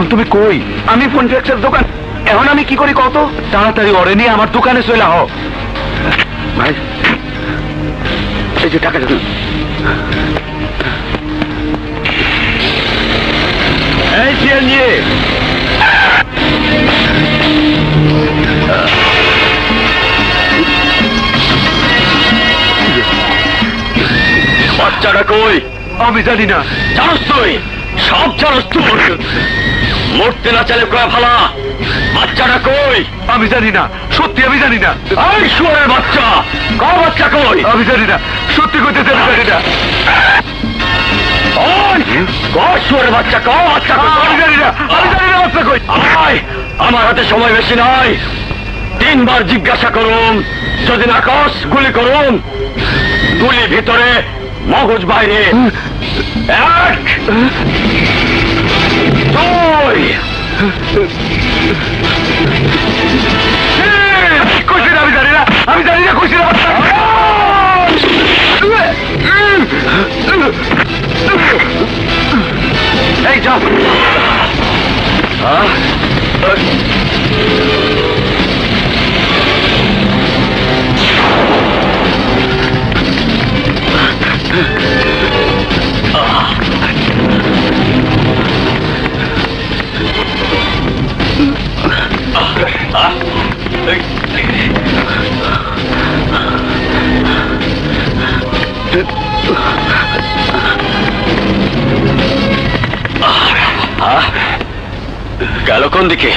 এখন তুমি কই? আমি ফোনফ্লেক্সের দোকান। এখন আমি কি করি কত? তাড়াতাড়ি ওরে নিয়ে আমার দোকানে চলে আহ। ভাই এই যে টাকাটা দিন। এই সিএনজি বাচ্চাটা কই? আমি জানি না। জানোস তুই? সব জানোস তুই? মরতে না চাইলে কয়া ফালা। বাচ্চাটা কই? আমি জানি না, সত্যি আমি জানি না। এই শুয়ারের বাচ্চা, বাচ্চা কই? আমি জানি না, সত্যি কইতেছি আমি জানি না। শুয়ারের বাচ্চা বাচ্চা কই? আমি জানি না, আমি জানি না বাচ্চা কই। আয়, আমার হাতে সময় বেশি নাই। 3 বার জিজ্ঞাসা করুন, যদি না কস গুলি করুন। গুলি ভিতরে, মগজ বাইরে। 1 2 কইছি না, আমি জানি না, আমি জানি না, কইছি না বাচ্চা। এই যা। গেল কোন দিকে?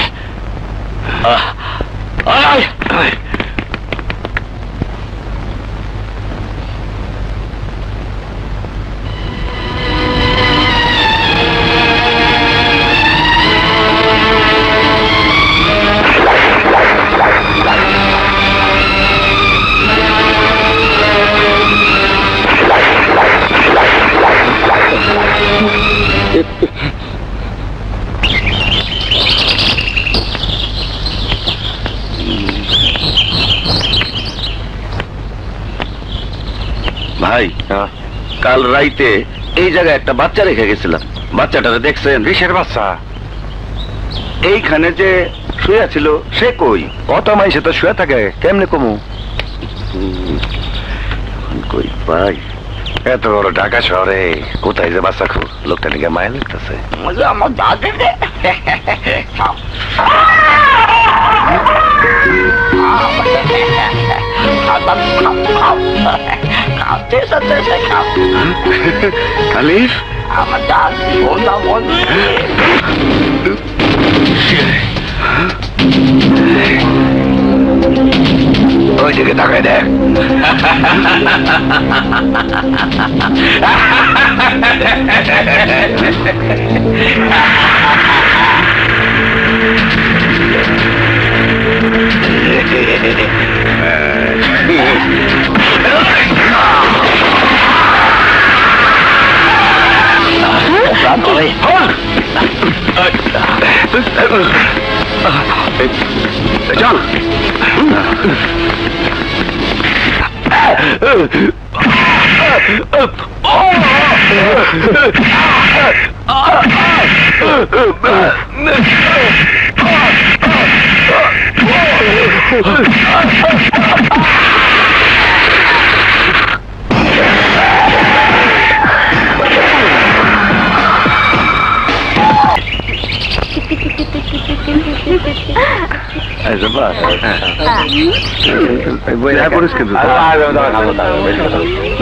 ভাই, কাল রাইতে এই জায়গায় একটা বাচ্চা রেখে গেছিলাম। বাচ্চাটারে দেখছেন? কিসের বাচ্চা? এইখানে যে শুয়ে ছিল সে কই? কত মাইসে তো শুয়ে থাকে, কেমনে কমু? কই পাই? এত বড় ঢাকা শহরে কোথায় যে বাচ্চা খুব? লোকটা লিখে মায়া লিখতেছে। আমার দাদা খালিফ, আমার দাদা ওই দিকে তাকায় দেখ। চল।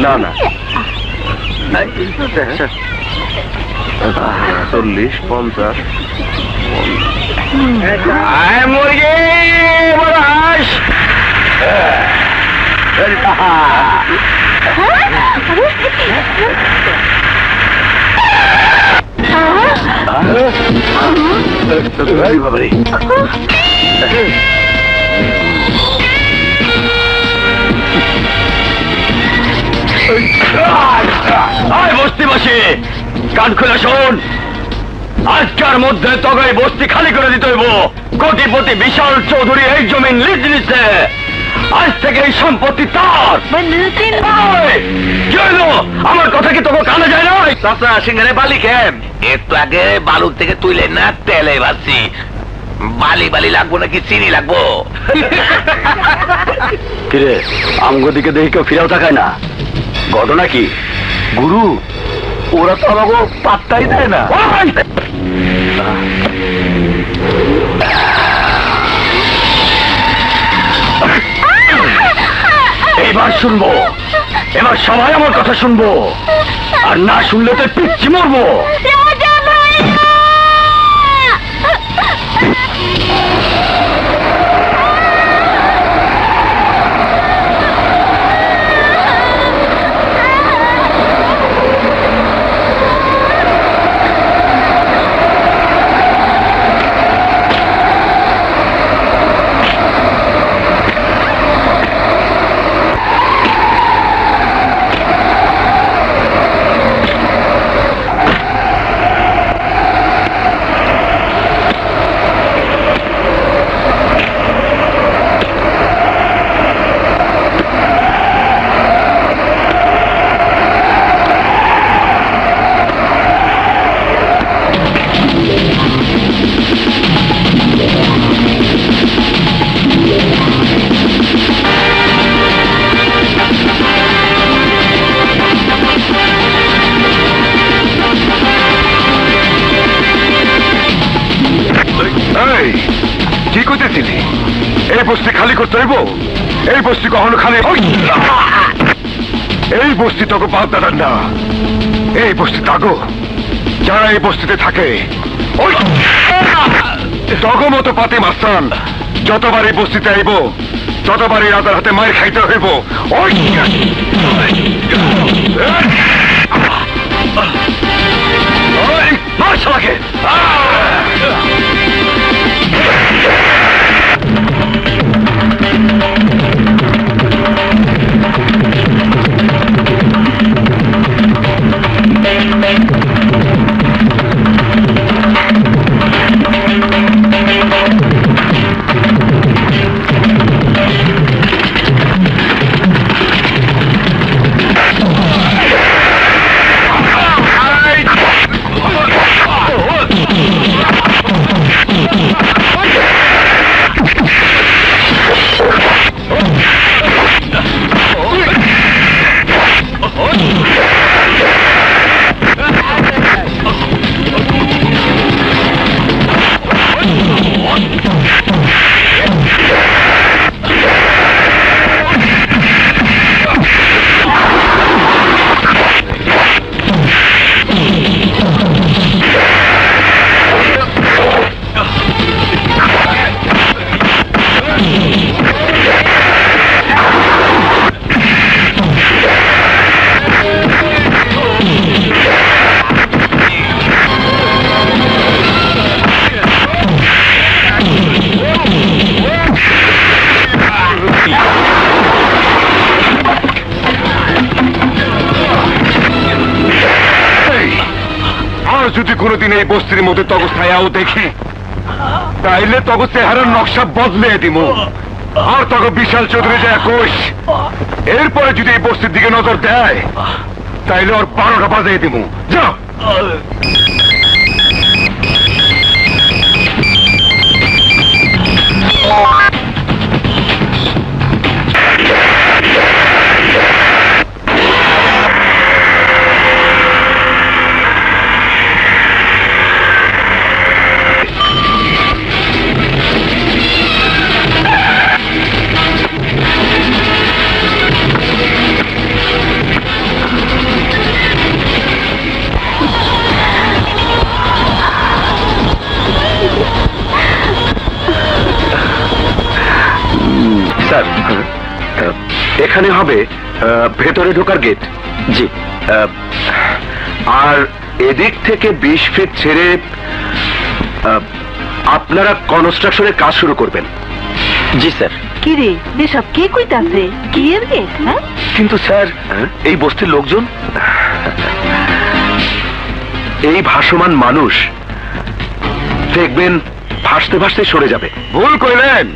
না না, 40 50 মুরগি বড় হাঁস। বস্তিবাসী কান খুলে শোন, আজকের মধ্যে তোকে বস্তি খালি করে দিতে হইব। কোটিপতি বিশাল চৌধুরী এই জমিন লিজ নিচ্ছে। আজ থেকে এই সম্পত্তি তার। কি হলো? আমার কথা কি তোকে কানে যায় না? চাচা সিঙ্গারে বালি খেম, একটু আগে বালুর থেকে তুইলেন না, তেলে ভাবছি বালি বালি লাগবো নাকি চিনি লাগবো? কিরে আমগো দিকে দেখি কেউ ফিরেও তাকায় না, ঘটনা কি? গুরু, ওরা তো আমাকে পাত্তাই দেয় না। এইবার শুনবো, এবার সবাই আমার কথা শুনবো, আর না শুনলে তো পিচ্ছি মরবো। কি করতেছিলি? এই বস্তি খালি করতে হইব? এই বস্তি কখনো খালি, এই বস্তি তোকে বাদ দাঁড়ান না, এই বস্তি তাগো। যারা এই বস্তিতে থাকে তগো মতো পাতি মাস্তান যতবার এই বস্তিতে আইব ততবার এই রাজার হাতে মায়ের খাইতে হইব। মার শালাকে। যদি কোনোদিন এই বস্তির মধ্যে তগ ছায়াও দেখি তাইলে তগ চেহারার নকশা বদলে দিব, আর তগ বিশাল চৌধুরী যায় কোষ। এরপরে যদি এই বস্তির দিকে নজর দেয় তাইলে ওর 12টা বাজিয়ে দিব। যা। স্যার, এখানে হবে ভেতরে ঢোকার গেট। জি। আর এদিক থেকে 20 ফিট ছেড়ে আপনারা কনস্ট্রাকশনের কাজ শুরু করবেন। জি স্যার। কি রে এসব কে কইতাছে? কি এর গেট? হ্যাঁ, কিন্তু স্যার এই বস্তির লোকজন, এই ভাসমান মানুষ দেখবেন ভাসতে ভাসতে সরে যাবে। ভুল কইলেন,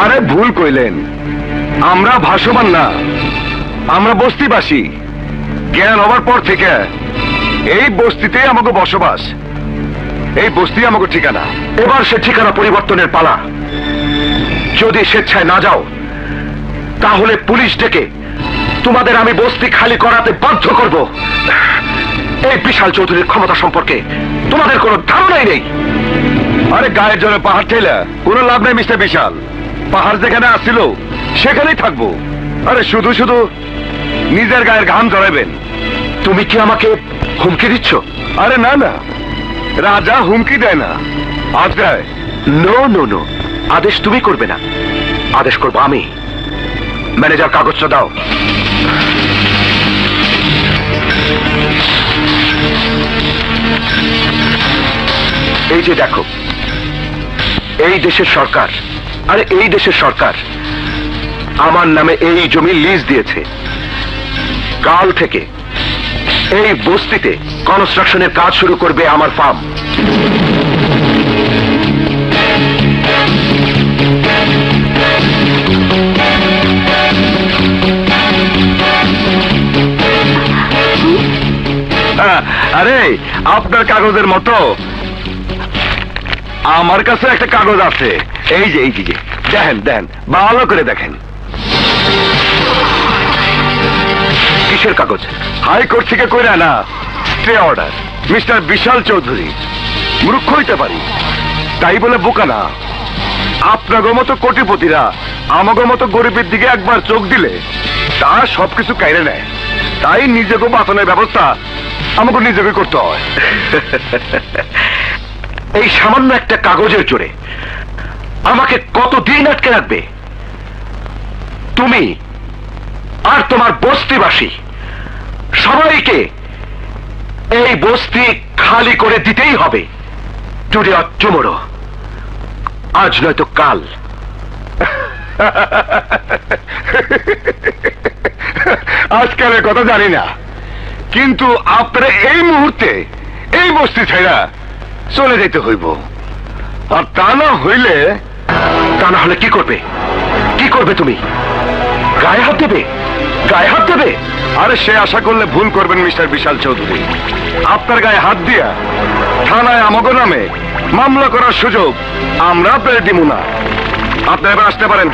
আরে ভুল কইলেন। আমরা ভাসমান না, আমরা বস্তিবাসী। জ্ঞান হবার পর থেকে এই বস্তিতে আমাকে বসবাস, এই বস্তি আমাকে ঠিকানা। এবার সে ঠিকানা পরিবর্তনের পালা। যদি স্বেচ্ছায় না যাও তাহলে পুলিশ ডেকে তোমাদের আমি বস্তি খালি করাতে বাধ্য করব। এই বিশাল চৌধুরীর ক্ষমতা সম্পর্কে তোমাদের কোনো ধারণাই নেই। আরে গায়ের জন্য পাহাড় ঠেলা কোনো লাভ নেই মিস্টার বিশাল। পাহাড় যেখানে আসছিল সেখানেই থাকবো। আরে শুধু শুধু নিজের গায়ের ঘাম ঝরাবেন। তুমি কি আমাকে হুমকি দিচ্ছ? আরে না না, রাজা হুমকি দেয় না, আজ দেয়। নো নো নো, আদেশ তুমি করবে না, আদেশ করবো আমি। ম্যানেজার কাগজটা দাও। এই যে দেখো, এই দেশের সরকার, আরে এই দেশের সরকার আমার নামে এই জমি লিজ দিয়েছে। কাল থেকে এই বস্তিতে কনস্ট্রাকশনের কাজ শুরু করবে আমার ফার্ম। আরে আপনার কাগজের মতো আমার কাছে একটা কাগজ আছে। এই যে দেখেন দেখেন, ভালো করে দেখেন। কিসের কাগজ? হাইকোর্ট থেকে কইরা না, স্টে অর্ডার। মিস্টার বিশাল চৌধুরী মূর্খ হইতে পারি, তাই বলে বোকা না। আপনাদের মতো কোটিপতিরা আমাদের মতো গরিবের দিকে একবার চোখ দিলে তা সবকিছু কাইরে নেয়। তাই নিজেকে বাঁচানোর ব্যবস্থা আমাকে নিজেকে করতে হয়। এই সামান্য একটা কাগজের জোরে আমাকে কতদিন আটকে রাখবে? তুমি আর তোমার বস্তিবাসী সবাইকে এই বস্তি খালি করে দিতেই হবে। টুডে অর টুমরো, আজ নয়তো কাল। আজকালের কথা জানি না, কিন্তু আপনারা এই মুহূর্তে এই বস্তি ছেড়া চলে যেতে হইব। আর তা না হইলে কি করবে? কি করবে তুমি? গায়ে হাত দেবে? গায়ে হাত দেবে? আরে সে আশা করলে ভুল করবেন মিস্টার বিশাল চৌধুরী। আপনার গায়ে হাত দিয়া থানায় আমাকে নামে মামলা করার সুযোগ আমরা আপনার দিব না। আপনি এবার আসতে পারেন।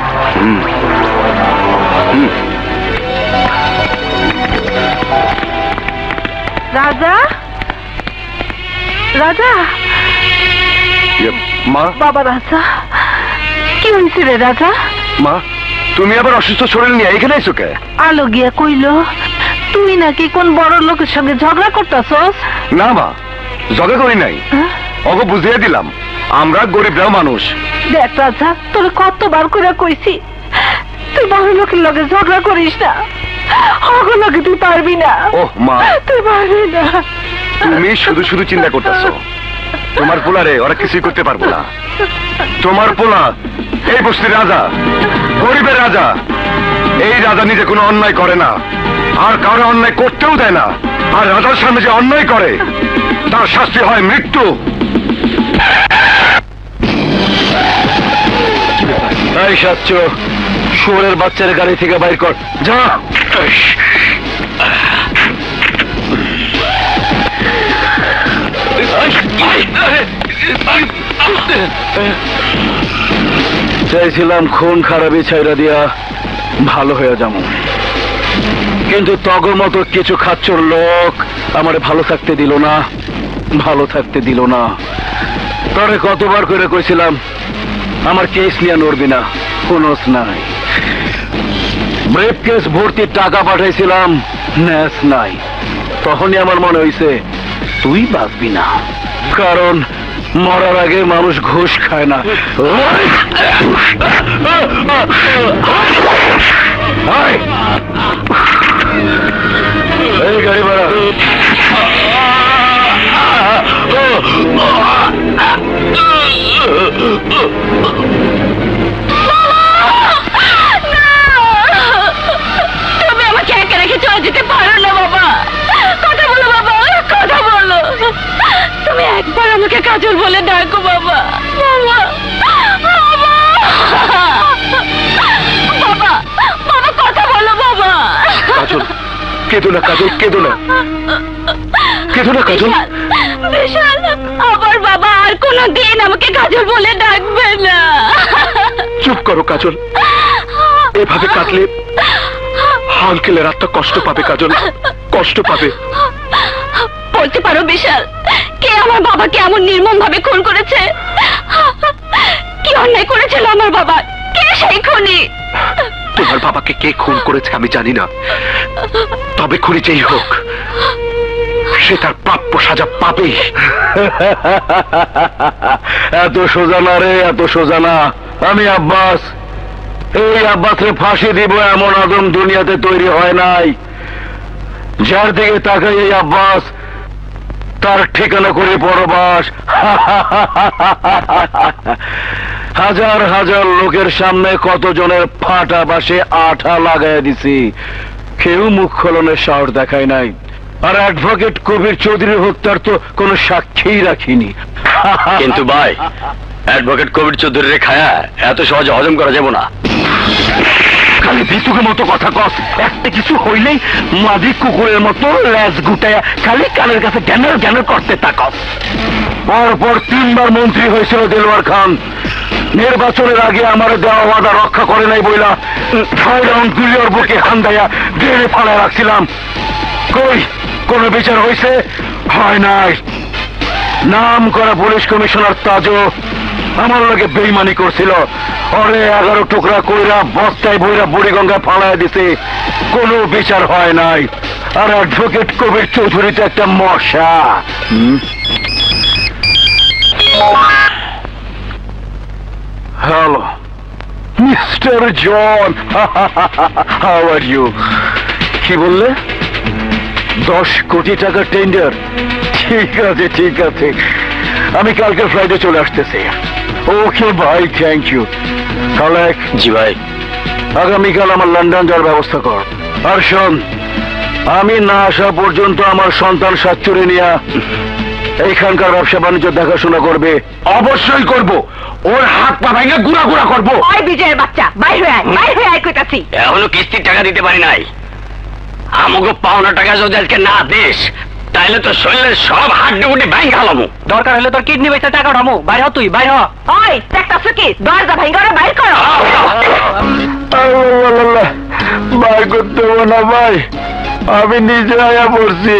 রাজা, রাজা, মা, বাবা রাজা, কি হয়েছে রে রাজা? মা তুমি আবার অসুস্থ শরীর নিয়ে এখানে এসো কে? আলো গিয়া কইল তুই নাকি কোন বড় লোকের সঙ্গে ঝগড়া করতেছস। না মা, জগে করি নাই, ওকে বুঝিয়ে দিলাম আমরা গরিবরাও মানুষ। দেখ রাজা, তোর কতবার করে কইছি তুই বড় লোকের লগে ঝগড়া করিস না, ওগুলো লগে তুই পারবি না। ওহ মা, তুই পারবি না। তুমি শুধু শুধু চিন্তা করতেছো। তোমার পোলারে ওরা কিছুই করতে পারবো না। তোমার পোলা এই বস্তির রাজা, গরিবের রাজা। এই রাজা নিজে কোনো অন্যায় করে না, আর কারো অন্যায় করতেও দেয় না। আর রাজার সামনে যে অন্যায় করে তার শাস্তি হয় মৃত্যু। এই সাচ্চ, শুয়োরের বাচ্চার গাড়ি থেকে বাইর কর, যা। চাইছিলাম খুন খারাপি ছাইরা দিয়া ভালো হয়ে যাবো, কিন্তু তগর মতো কিছু খাচ্চর লোক আমারে ভালো থাকতে দিল না, ভালো থাকতে দিল না। তবে কতবার করে কইছিলাম আমার কেস নিয়ে নড়বি না, কোনস নাই। ব্রেভ কেস ভর্তি টাকা পাঠাইছিলাম, ন্যাস নাই। তখনই আমার মনে হইছে তুই বাঁচবি না, কারণ মরার আগে মানুষ ঘুষ খায় না। এই গাড়ি ভাড়া। তুমি আমাকে একা রেখে চলে যেতে পারো না বাবা। কথা বলো বাবা, কথা বলো। তুমি একবার আমাকে কাজল বলে ডাকো বাবা। বাবা, বাবা, বাবা, বাবা, কথা বলো বাবা। কাজল, কেঁদো না কাজল, কেঁদো না, কেঁদো না কাজল। বিশাল, আমার বাবা আর কোনোদিন আমাকে কাজল বলে ডাকবে না। চুপ করো কাজল, এভাবে কাঁদলে আঙ্কেলের আত্মা কষ্ট পাবে কাজল, কষ্ট পাবে। বলতে পারো বিশাল, কে আমার বাবাকে এমন নির্মম ভাবে খুন করেছে? কি অন্যায় করেছিল আমার বাবা? কে সেই খুনি? তোমার বাবাকে কে খুন করেছে আমি জানি না, তবে খুনি যেই হোক সে তার প্রাপ্য সাজা পাবেই। এত সোজা না রে, এত সোজা না। আমি আব্বাস, এই আব্বাসে ফাঁসি দিব এমন আদম দুনিয়াতে তৈরি হয় নাই। যার দিকে তাকাই এই আব্বাস, তার ঠিকানা করে পরবাস। হাজার হাজার লোকের সামনে কতজনের ফাটা বাসে আঠা লাগাই দিছি, কেউ মুখ খোলনের সাহস দেখায় নাই। আর অ্যাডভোকেট কবির চৌধুরীর হত্যার তো কোনো সাক্ষীই রাখিনি। কিন্তু ভাই, অ্যাডভোকেট কবির চৌধুরীর খায়া এত সহজে হজম করা যাব না। খালি ভিতুকের মতো কথা কস, একটা কিছু হইলেই মাঝি কুকুরের মতো ল্যাজ গুটায়া খালি কানের কাছে জ্ঞানের জ্ঞানের করতে থাকস। পরপর 3 বার মন্ত্রী হয়েছিল দেলোয়ার খান। নির্বাচনের আগে আমার দেওয়া ওয়াদা রক্ষা করে নাই বইলা 6 রাউন্ড গুলিওর বুকে হান্দাইয়া জেলে ফালায় রাখছিলাম। কই কোন বিচার হয়েছে? হয় নাই। নাম করা পুলিশ কমিশনার তাজও আমার লগে বেইমানি করছিল, ওরে 11 টুকরা কইরা বস্তায় বইরা বুড়িগঙ্গা ফালায় দিছে, কোনো বিচার হয় নাই। আর অ্যাডভোকেট কবির চৌধুরী তো একটা মশা। Hello mister John, how are you? কি বললে? 10 কোটি টাকা টেন্ডার? ঠিক আছে ঠিক আছে, আমি কালকে ফ্লাইটে চলে আসতেছি। ওকে ভাই, থ্যাংক ইউ। কালেক। জি ভাই। আগামীকাল আমার লন্ডন যাওয়ার ব্যবস্থা কর। আর শোন, আমি না আসা পর্যন্ত আমার সন্তান সাচ্চুরি নিয়া এইখানকার ব্যবসা বাণিজ্য দেখাশোনা করবে। অবশ্যই করব, ওর হাত পা ভেঙে গুড়া গুড়া করবো। ওই বিজয়ের বাচ্চা, বাইরে আয়, বাইরে আয় কইতাছি। এখনো কিস্তির টাকা দিতে পারি নাই। আমাকে পাওনা টাকা যদি আজকে না দিস, তাইলে তো শরীরের সব হাড্ডি গুটি ব্যাংক হালামু। দরকার হলে তোর কিডনি বেচে টাকা উঠামু। বাইর হ তুই, বাইর হ। ওই দেখতাছো কি? দরজা ভাঙা বাইর করো। ভাই করতে হবো না ভাই, আমি নিজে আয়া পড়ছি।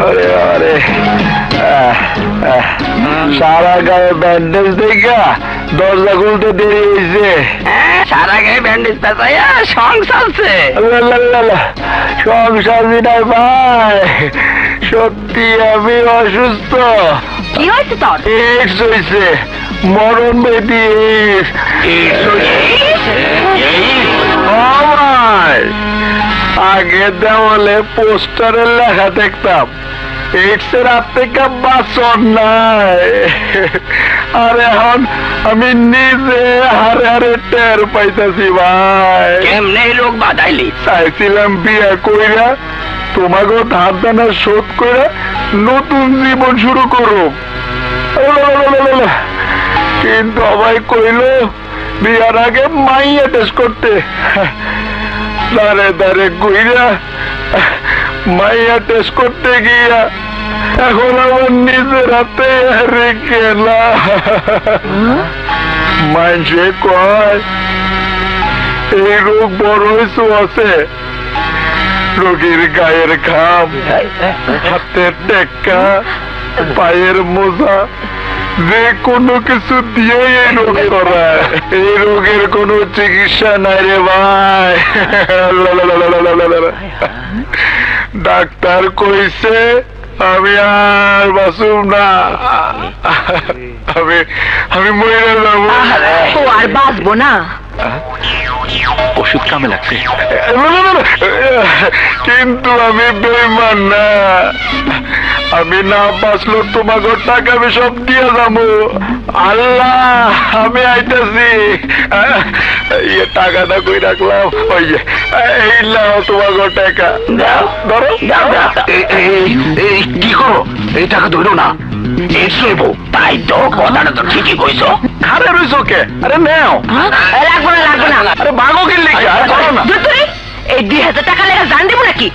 আরে আরে, সারা গায়ে ব্যান্ডেজ দেখা দরজা খুলতে দেরি হয়েছে। সারা গায়ে ব্যান্ডেজ পেঁচাইয়া সংসারছে। সংসারী নাই ভাই, সত্যি আমি অসুস্থ। কি হয়েছে তোর? এইডস হয়েছে, মরণ বেদি। আগে দেওয়ালে পোস্টারের লেখা দেখতাম, এইডসের হাত থেকে বাঁচন নাই। আর এখন আমি নিজে হারে হারে টের পাইতেছি ভাই। কেমনে রোগ বাঁধাইলি? চাইছিলাম বিয়ে কইরা তোমাকে ধার দানা শোধ করে নতুন জীবন শুরু করো, কিন্তু সবাই কইল বিয়ার আগে মাইয়া টেস্ট করতে। দাঁড়ে দাঁড়ে কইরা মাইয়া টেস্ট করতে গিয়া এখন আমার নিজের হাতে হেরে গেলা। মানুষে কয় এই রোগ বড় হয়েছে আছে, রোগীর গায়ের ঘাম, হাতের টেক্কা, পায়ের মোজা, যে কোনো কিছু দিয়ে এই রোগ করায়। এই রোগের কোনো চিকিৎসা নাই রে ভাই। ডাক্তার কইছে আমি আর বাঁচুম না, আমি মরে যাবো। ও আর বাঁচবো না? ওষুধ কামে লাগছে, কিন্তু আমি বেঈমান না। আমি না বাঁচলো তোমাকে টাকা আমি সব দিয়ে যাবো। আল্লাহ আমি আইতেছি, টাকাটা কই রাখলাম, ওই এই নাও তোমাকে টাকা। ধরো কি করো? এই টাকা ধরো না, তাই তো, কথাটা তো ঠিকই কইছো। খারে রইছো কে? আরে নেও। লাগবো না, লাগবো না। আরে ভাগো কি লিখা? ধরো না। এই 2000 টাকা লেগে জান দেবো নাকি?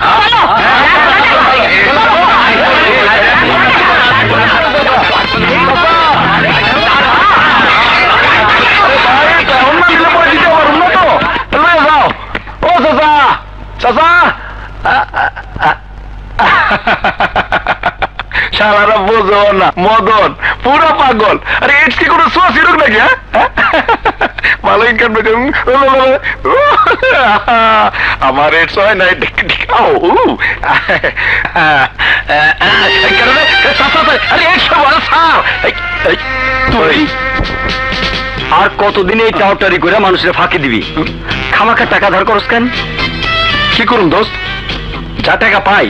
সারা বোঝো না, মদন পুরো পাগল। আরে এর কি কোনো সোয়াসি রোগ নাকি? ভালো ইনকাম আমার এডস হয় না। আর কতদিন এই টাউটারি করে মানুষের ফাঁকি দিবি? খামাখা টাকা ধার করস কেন? কি করুন দোস্ত, যা টাকা পাই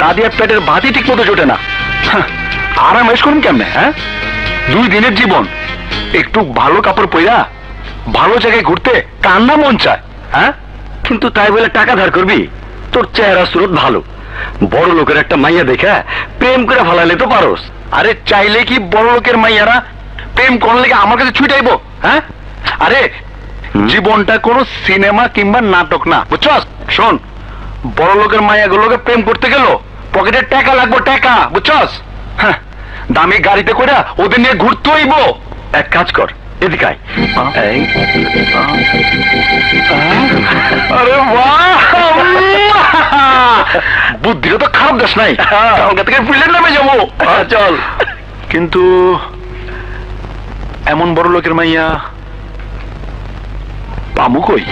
তা দিয়ে পেটের ভাতই ঠিক মতো জোটে না। আরাম এস করুন কেমনে? হ্যাঁ, 2 দিনের জীবন, একটু ভালো কাপড় পইরা ভালো জায়গায় ঘুরতে কার না মন চায়? হ্যাঁ, কিন্তু তাই বলে টাকা ধার করবি? তোর চেহারা সুরত ভালো, বড় লোকের একটা মাইয়া দেখা প্রেম করে ভালাইলে তো পারোস। আরে চাইলে কি বড় লোকের মাইয়ারা প্রেম করলে আমার কাছে ছুটাইবো? হ্যাঁ, আরে জীবনটা কোনো সিনেমা কিংবা নাটক না, বুঝছস? শোন, বড় লোকের মাইয়াগুলোকে প্রেম করতে গেল পকেটে টাকা লাগবো, টাকা, বুঝছস? হ্যাঁ, দামি গাড়িতে করে ওদের নিয়ে ঘুরতে হইব। এক কাজ কর, এদিকে আয়। আরে বাহ, বুদ্ধিটা তো খারাপ দেশ নাই, কালকে থেকে ফিল্ডের নামে যাবো। চল। কিন্তু এমন বড় লোকের মাইয়া পামু কই?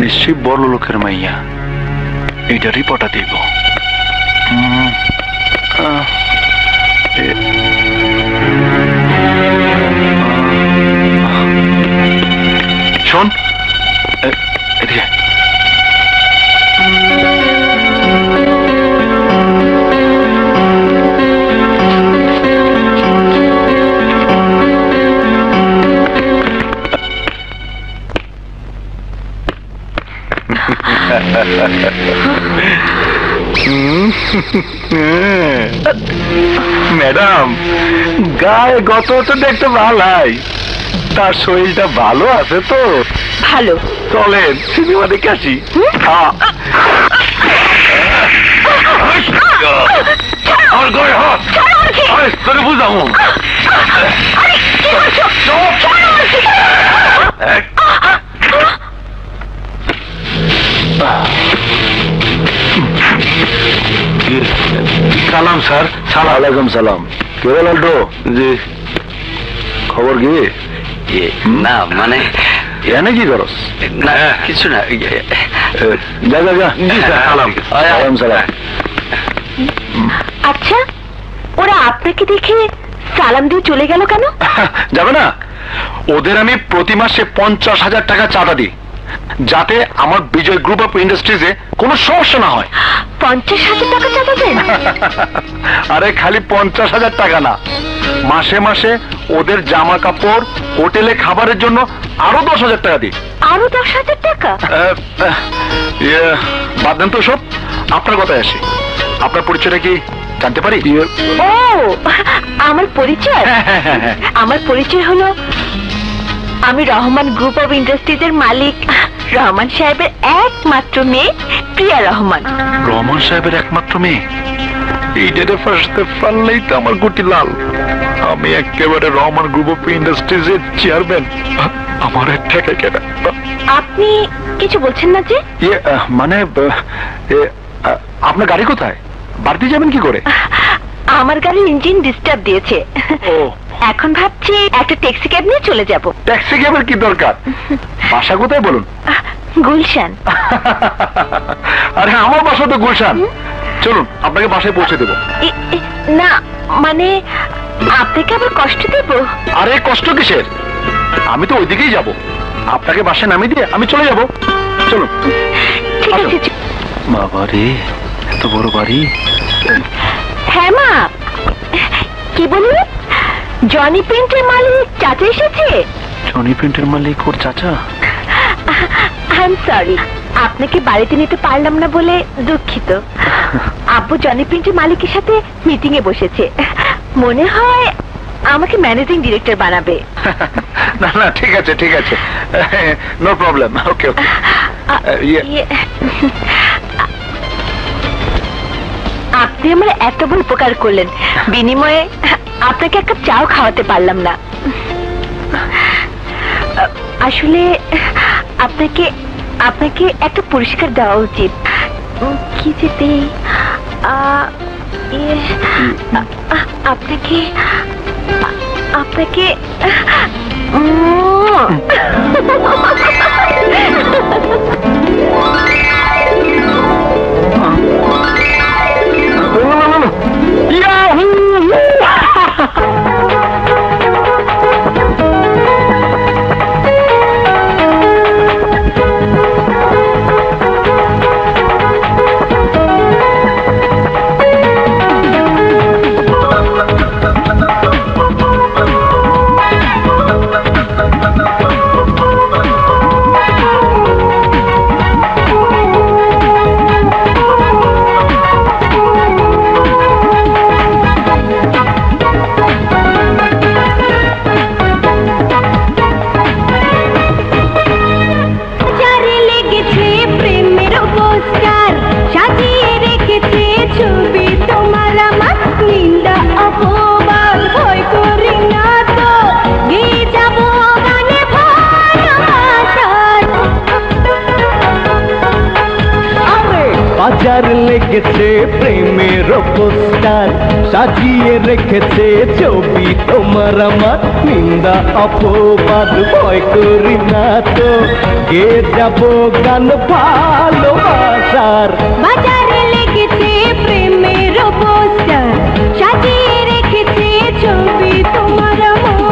নিশ্চয়ই বড় লোকের মাইয়া, এইটা রিপোর্টটা দিব। শোন, এদিকে ম্যাডাম, গায়ে গত তো দেখতে ভালাই, তার শরীরটা ভালো আছে তো? ভালো। চলেন সিনেমা দেখে আসি। তোরে বুঝাবো। সালাম স্যার। সালাম সালাম। কে লাল্টু? জি। খবর কি? না মানে এনে কি করস? না কিছু না। যা যা যা। সালাম সালাম। আচ্ছা, ওরা আপনাকে দেখে সালাম দিয়ে চলে গেল কেন? যাবে না, ওদের আমি প্রতি মাসে 50,000 টাকা চাঁদা দিই, যাতে আমার বিজয় গ্রুপ অফ ইন্ডাস্ট্রিজে কোনো সমস্যা না হয়। 50,000 টাকা চাঁদা দেন? আরে খালি 50,000 টাকা না, মাসে মাসে ওদের জামা কাপড়, হোটেলে খাবারের জন্য আরো 10,000 টাকা দিই। আরো 10,000 টাকা? বাদ দেন তো সব, আপনার কথায় আসি। আপনার পরিচয়টা কি জানতে পারি? ও, আমার পরিচয়? আমার পরিচয় হলো, আমি রহমান গ্রুপ অফ ইন্ডাস্ট্রিজের মালিক রহমান সাহেবের একমাত্র মেয়ে প্রিয়া রহমান। রহমান সাহেবের একমাত্র মেয়ে? এইটাতে ফার্স্টে পারলেই তো আমার গুটি লাল। আমি একেবারে রহমান গ্রুপ অফ ইন্ডাস্ট্রিজের চেয়ারম্যান, আমার ঠেকে কেন? আপনি কিছু বলছেন না যে? মানে আপনার গাড়ি কোথায়? বাড়িতে যাবেন কি করে? আমার গাড়ির ইঞ্জিন ডিস্টার্ব দিয়েছে, এখন ভাবছি একটা ট্যাক্সি ক্যাব নিয়ে চলে যাব। ট্যাক্সি ক্যাবের কি দরকার? বাসা কোথায় বলুন? গুলশান। আরে আমার বাসা তো গুলশান, চলুন আপনাকে বাসায় পৌঁছে দেবো। না মানে আপনাকে আবার কষ্ট দেব? আরে কষ্ট কিসের, আমি তো ওইদিকেই যাব, আপনাকে বাসায় নামিয়ে দিয়ে আমি চলে যাব। চলুন। ঠিক আছে। বাবারে, এত বড় বাড়ি। হ্যাঁ মা, কি বলুন? জনি প্রিন্টের মালিক চাচা এসেছে? জনি প্রিন্টের মালিক ওর চাচা? আই এম সরি, আপনাকে বাড়িতে নিতে পারলাম না বলে দুঃখিত। আব্বু জনি প্রিন্টের মালিকের সাথে মিটিং এ বসেছে, মনে হয় আমাকে ম্যানেজিং ডিরেক্টর বানাবে। না না, ঠিক আছে ঠিক আছে, নো প্রবলেম। ওকে ওকে। আপনি আমার এত বড় উপকার করলেন, বিনিময়ে আপনাকে এক কাপ চাও খাওয়াতে পারলাম না। আসলে আপনাকে আপনাকে একটা পুরস্কার দেওয়া উচিত। কি যেতে আপনাকে আপনাকে বাজার লেগেছে প্রেমের পোস্টার, সাজিয়ে রেখেছে ছবি তোমার আমার, নিন্দা অপবাদ ভয় করি না তো, গে যাব গান ভালোবাসার। বাজারে লেগেছে প্রেমের পোস্টার, সাজিয়ে রেখেছে ছবি তোমার আমার।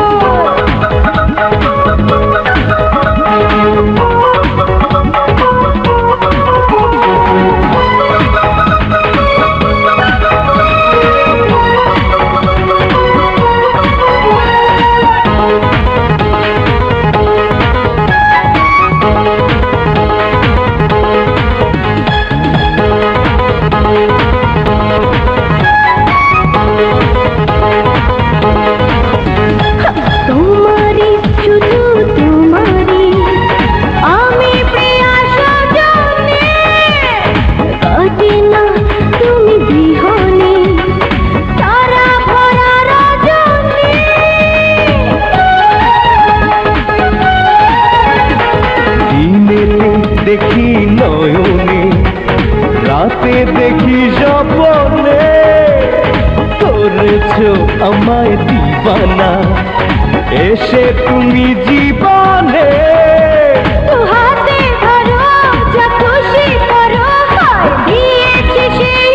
দেখি নয়নে, রাতে দেখি স্বপ্নে, করেছো আমায় দিবানা এসে তুমি জীবনে। হাতে ধরো যা খুশি করো, দিয়েছি সেই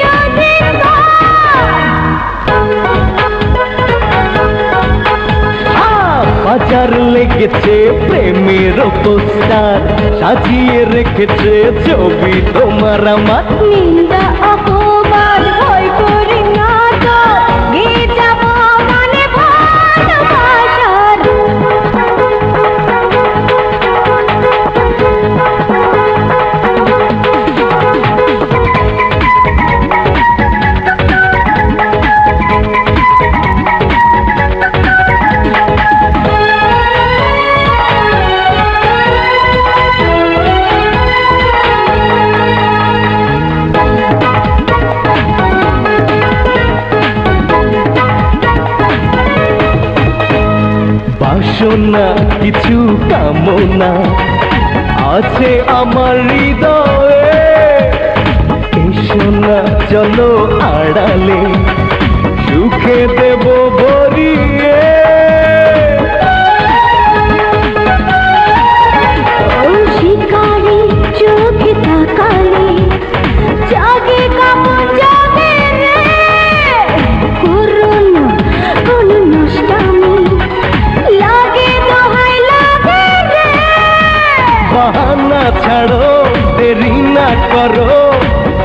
বাজার লেগেছে প্রেমের পোস্টার, সাজিয়ে রেখেছে ছবি তোমার আমার, নিন্দা অপবাদ ভয় করি না তো, গে যাব মানে ভালোবাসার। বাসনা কিছু কামনা আছে আমার হৃদয়ে, এসো না চলো আড়ালে সুখে দেব ভরিয়ে। শিকারি চোখে তাকালে জাগে কামন জাগে রে, করুন কোন নষ্টামি লাগে দোহাই লাগে রে। বাহানা ছাড়ো দেরি না করো,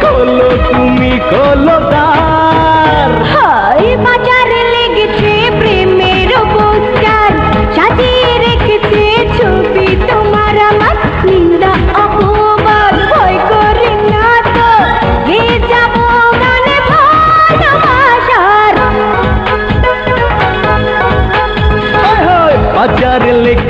খোলো তুমি খোলো দ্বার। হায় বাজারে লেগেছে প্রেমের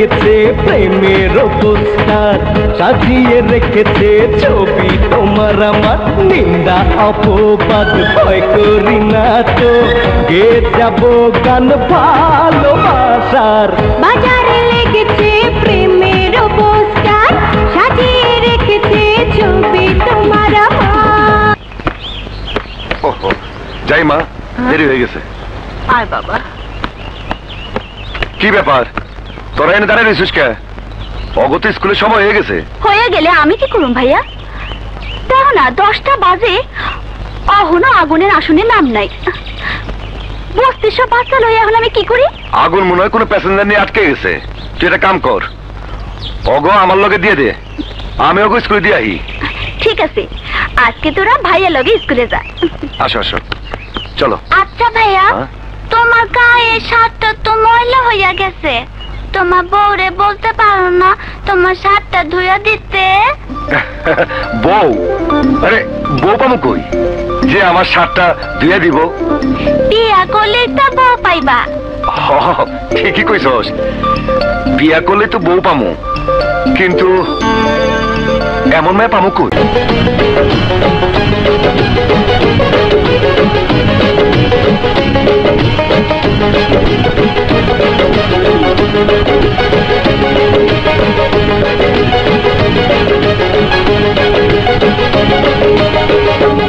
লেগেছে প্রেমের পোস্টার, সাজিয়ে রেখেছে ছবি তোমার আমার, নিন্দা অপবাদ ভয় করি না তো, গে যাব গান ভালোবাসার। বাজারে লেগেছে প্রেমের পোস্টার, সাজিয়ে রেখেছে ছবি তোমার আমার। ওহো, যাই মা, দেরি হয়ে গেছে। আয় বাবা। কি ব্যাপার, তোরা এনে দাঁড়িয়ে রয়েছিস কে? অগত স্কুলের সময় হয়ে গেছে। হয়ে গেলে আমি কি করুম ভাইয়া? দেখো না 10টা বাজে, অহনো আগুনের আসনে নাম নাই। বস্তি সব বাচ্চা লইয়া এখন আমি কি করি? আগুন মনে হয় কোনো প্যাসেঞ্জার নিয়ে আটকে গেছে। তুই একটা কাম কর, অগো আমার লগে দিয়ে দে, আমি ওকে স্কুলে দিয়ে আহি। ঠিক আছে, আজকে তোরা ভাইয়া লগে স্কুলে যা। আসো আসো, চলো। আচ্ছা ভাইয়া, হ্যাঁ? তোমার গায়ে শার্টটা তো ময়লা হইয়া গেছে, তোমার বউরে বলতে পারো না তোমার শার্টটা ধুইয়া দিতে? বউ? আরে বউ পামু কই যে আমার শার্টটা ধুয়ে দিব? বিয়া করলে তো বউ পাইবা। ঠিকই কইছস, বিয়া করলে তো বউ পামু, কিন্তু এমন মেয়ে পামু কই?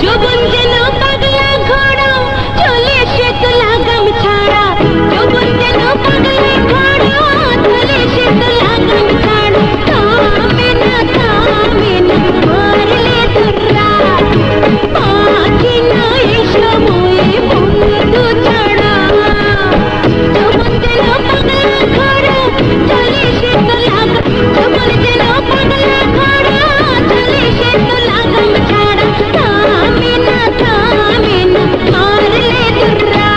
যৌবন যেন পাগলা ঘোড়া, চলে সে তো লাগাম ছাড়া। যৌবন যেন পাগলা ঘোড়া, চলে সে তো লাগাম ছাড়া। থামে না মারলে ধরা, পাখি না এই সময়ে বন্ধু ছাড়া। যৌবন যেন পাগলা ঘোড়া, চলে সে তো লাগাম। যৌবন যেন পাগলা ঘোড়া, চলে সে তো লাগাম ছাড়া। থামে না মারলে ধরা,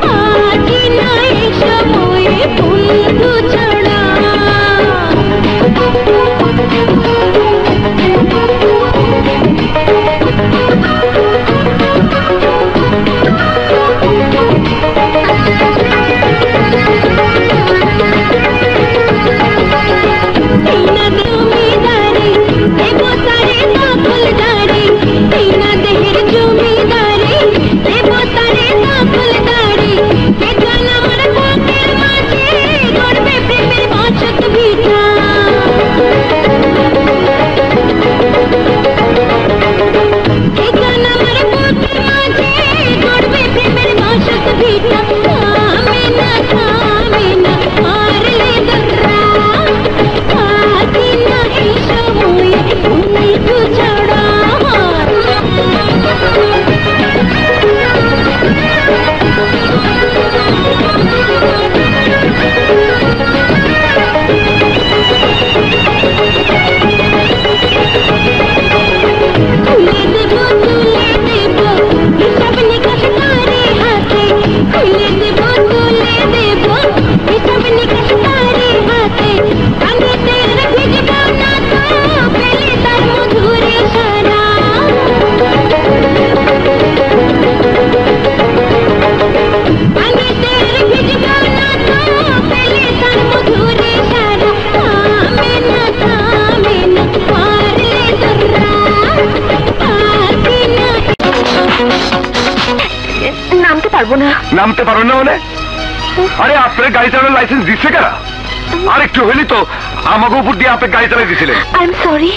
পাখি না এই সময়ে বন্ধু ছাড়া। तीना जमीदारी देबो तारे दखलदारी, तीना देहेर जमीदारी देबो तारे दखलदारी। बेगान আমার বুকের মাঝে গড়বে প্রেমের বাসত ভিটা। বেগান আমার বুকের মাঝে গড়বে প্রেমের বাসত ভিটা। থামে না মারলে ধরা, পাখি না এই সময়ে বন্ধু ছাড়া। খুলে দেবো হিসাব নিকাশ তারে হাতে, খুলে দেবো হিসাব নিকাশ তারে হাতে। পানিতে ভিজবো না তো পেলে তার মধুরে সারা। পানিতে ভিজবো না তো পেলে তার মধুরে সারা। থামে না মারলে ধরা, পাখি না। নামতে পারবো না। নামতে পারো না মানে? আরে আপনার গাড়ি চালানোর লাইসেন্স দিচ্ছে কারা? আর একটু হইলি তো আমাকে উপর দিয়ে আপনি গাড়ি চালাই দিছিলেন। I am sorry.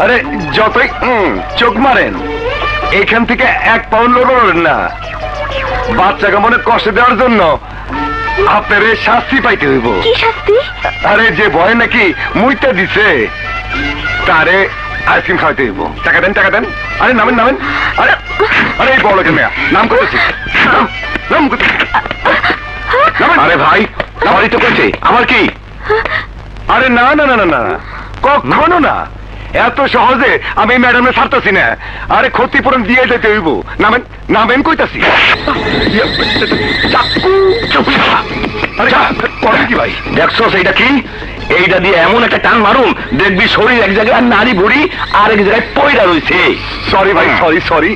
আরে যতই চোখ মারেন, এইখান থেকে 1 পাউন্ড লড়বেন না। বাচ্চাকে মনে কষ্ট দেওয়ার জন্য আপনার শাস্তি পাইতে হইব। কি শাস্তি? আরে যে ভয় নাকি মুইটা দিছে তারে আইসক্রিম খাওয়াইতে হইব। টাকা দেন টাকা দেন। আরে নামেন নামেন। আরে আরে এই বড় কেন নাম করতেছি, নাম করতেছি। আরে ভাই আমারই তো কইছে, আমার কি? আরে না না না না না, কখনো না। এত সহজে আমি ম্যাডামের ছাড়তেছি না। আরে ক্ষতিপূরণ দিয়ে যেতে হইব। নামেন নামেন কইতাছি। কি ভাই দেখছো সেইটা কি? এইটা দিয়ে এমন একটা টান মারুম দেখবি শরীর এক জায়গায় আর নারী ভুড়ি আর এক জায়গায় পয়রা রয়েছে। সরি ভাই, সরি সরি।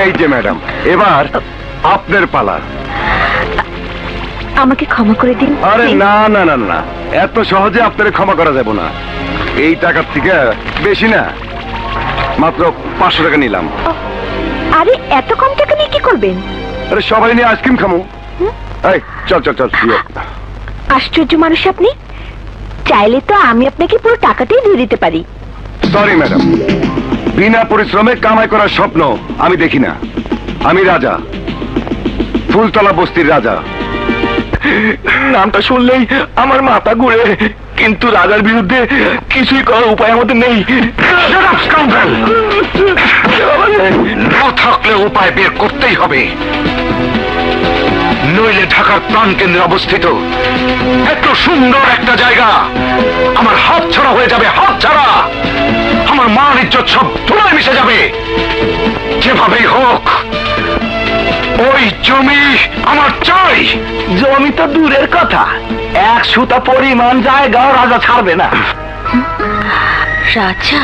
এই যে ম্যাডাম, এবার আপনার পালা। আমাকে ক্ষমা করে দিন। আরে না না না না, এত সহজে আপনার ক্ষমা করা যাবে না। এই টাকার থেকে বেশি না, মাত্র 500 টাকা নিলাম। আরে এত কম টাকা নিয়ে কি করবেন? আরে সবাই নিয়ে আইসক্রিম খামো। এই চল চল চল। আশ্চর্য মানুষ আপনি, চাইলে তো আমি আপনাকে পুরো টাকাটাই দিয়ে দিতে পারি। সরি ম্যাডাম, বিনা পরিশ্রমে কামাই করার স্বপ্ন আমি দেখি না। আমি রাজা, ফুলতলা বস্তির রাজা। নামটা শুনলেই আমার মাথা ঘুরে, কিন্তু রাজার বিরুদ্ধে কিছুই করার উপায় আমাদের নেই। না থাকলে উপায় বের করতেই হবে, নইলে ঢাকার প্রাণ কেন্দ্রে অবস্থিত এত সুন্দর একটা জায়গা আমার হাত ছাড়া হয়ে যাবে। হাত ছাড়া আমার মান ইজ্জত সব ধুলায় মিশে যাবে। যেভাবেই হোক ওই জমি আমার চাই। জমি তো দূরের কথা, 1 সুতা পরিমাণ জায়গাও রাজা ছাড়বে না। রাজা?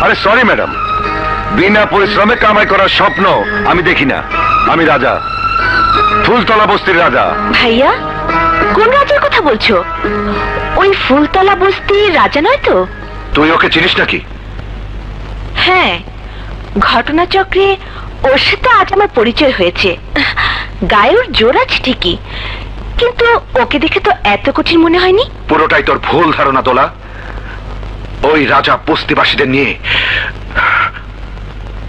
আরে সরি ম্যাডাম, বিনা পরিশ্রমে কামাই করার স্বপ্ন আমি দেখি না। আমি রাজা, ফুলতলা বস্তির রাজা। ভাইয়া, কোন রাজার কথা বলছো? ওই ফুলতলা বস্তির রাজা নয় তো? তুই ওকে চিনিস নাকি? হ্যাঁ, ঘটনাচক্রে ওর সাথে আজ আমার পরিচয় হয়েছে। গায়ে ওর জোর আছে ঠিকই, কিন্তু ওকে দেখে তো এত কঠিন মনে হয়নি। পুরোটাই তোর ভুল ধারণা তোলা। ওই রাজা বস্তিবাসীদের নিয়ে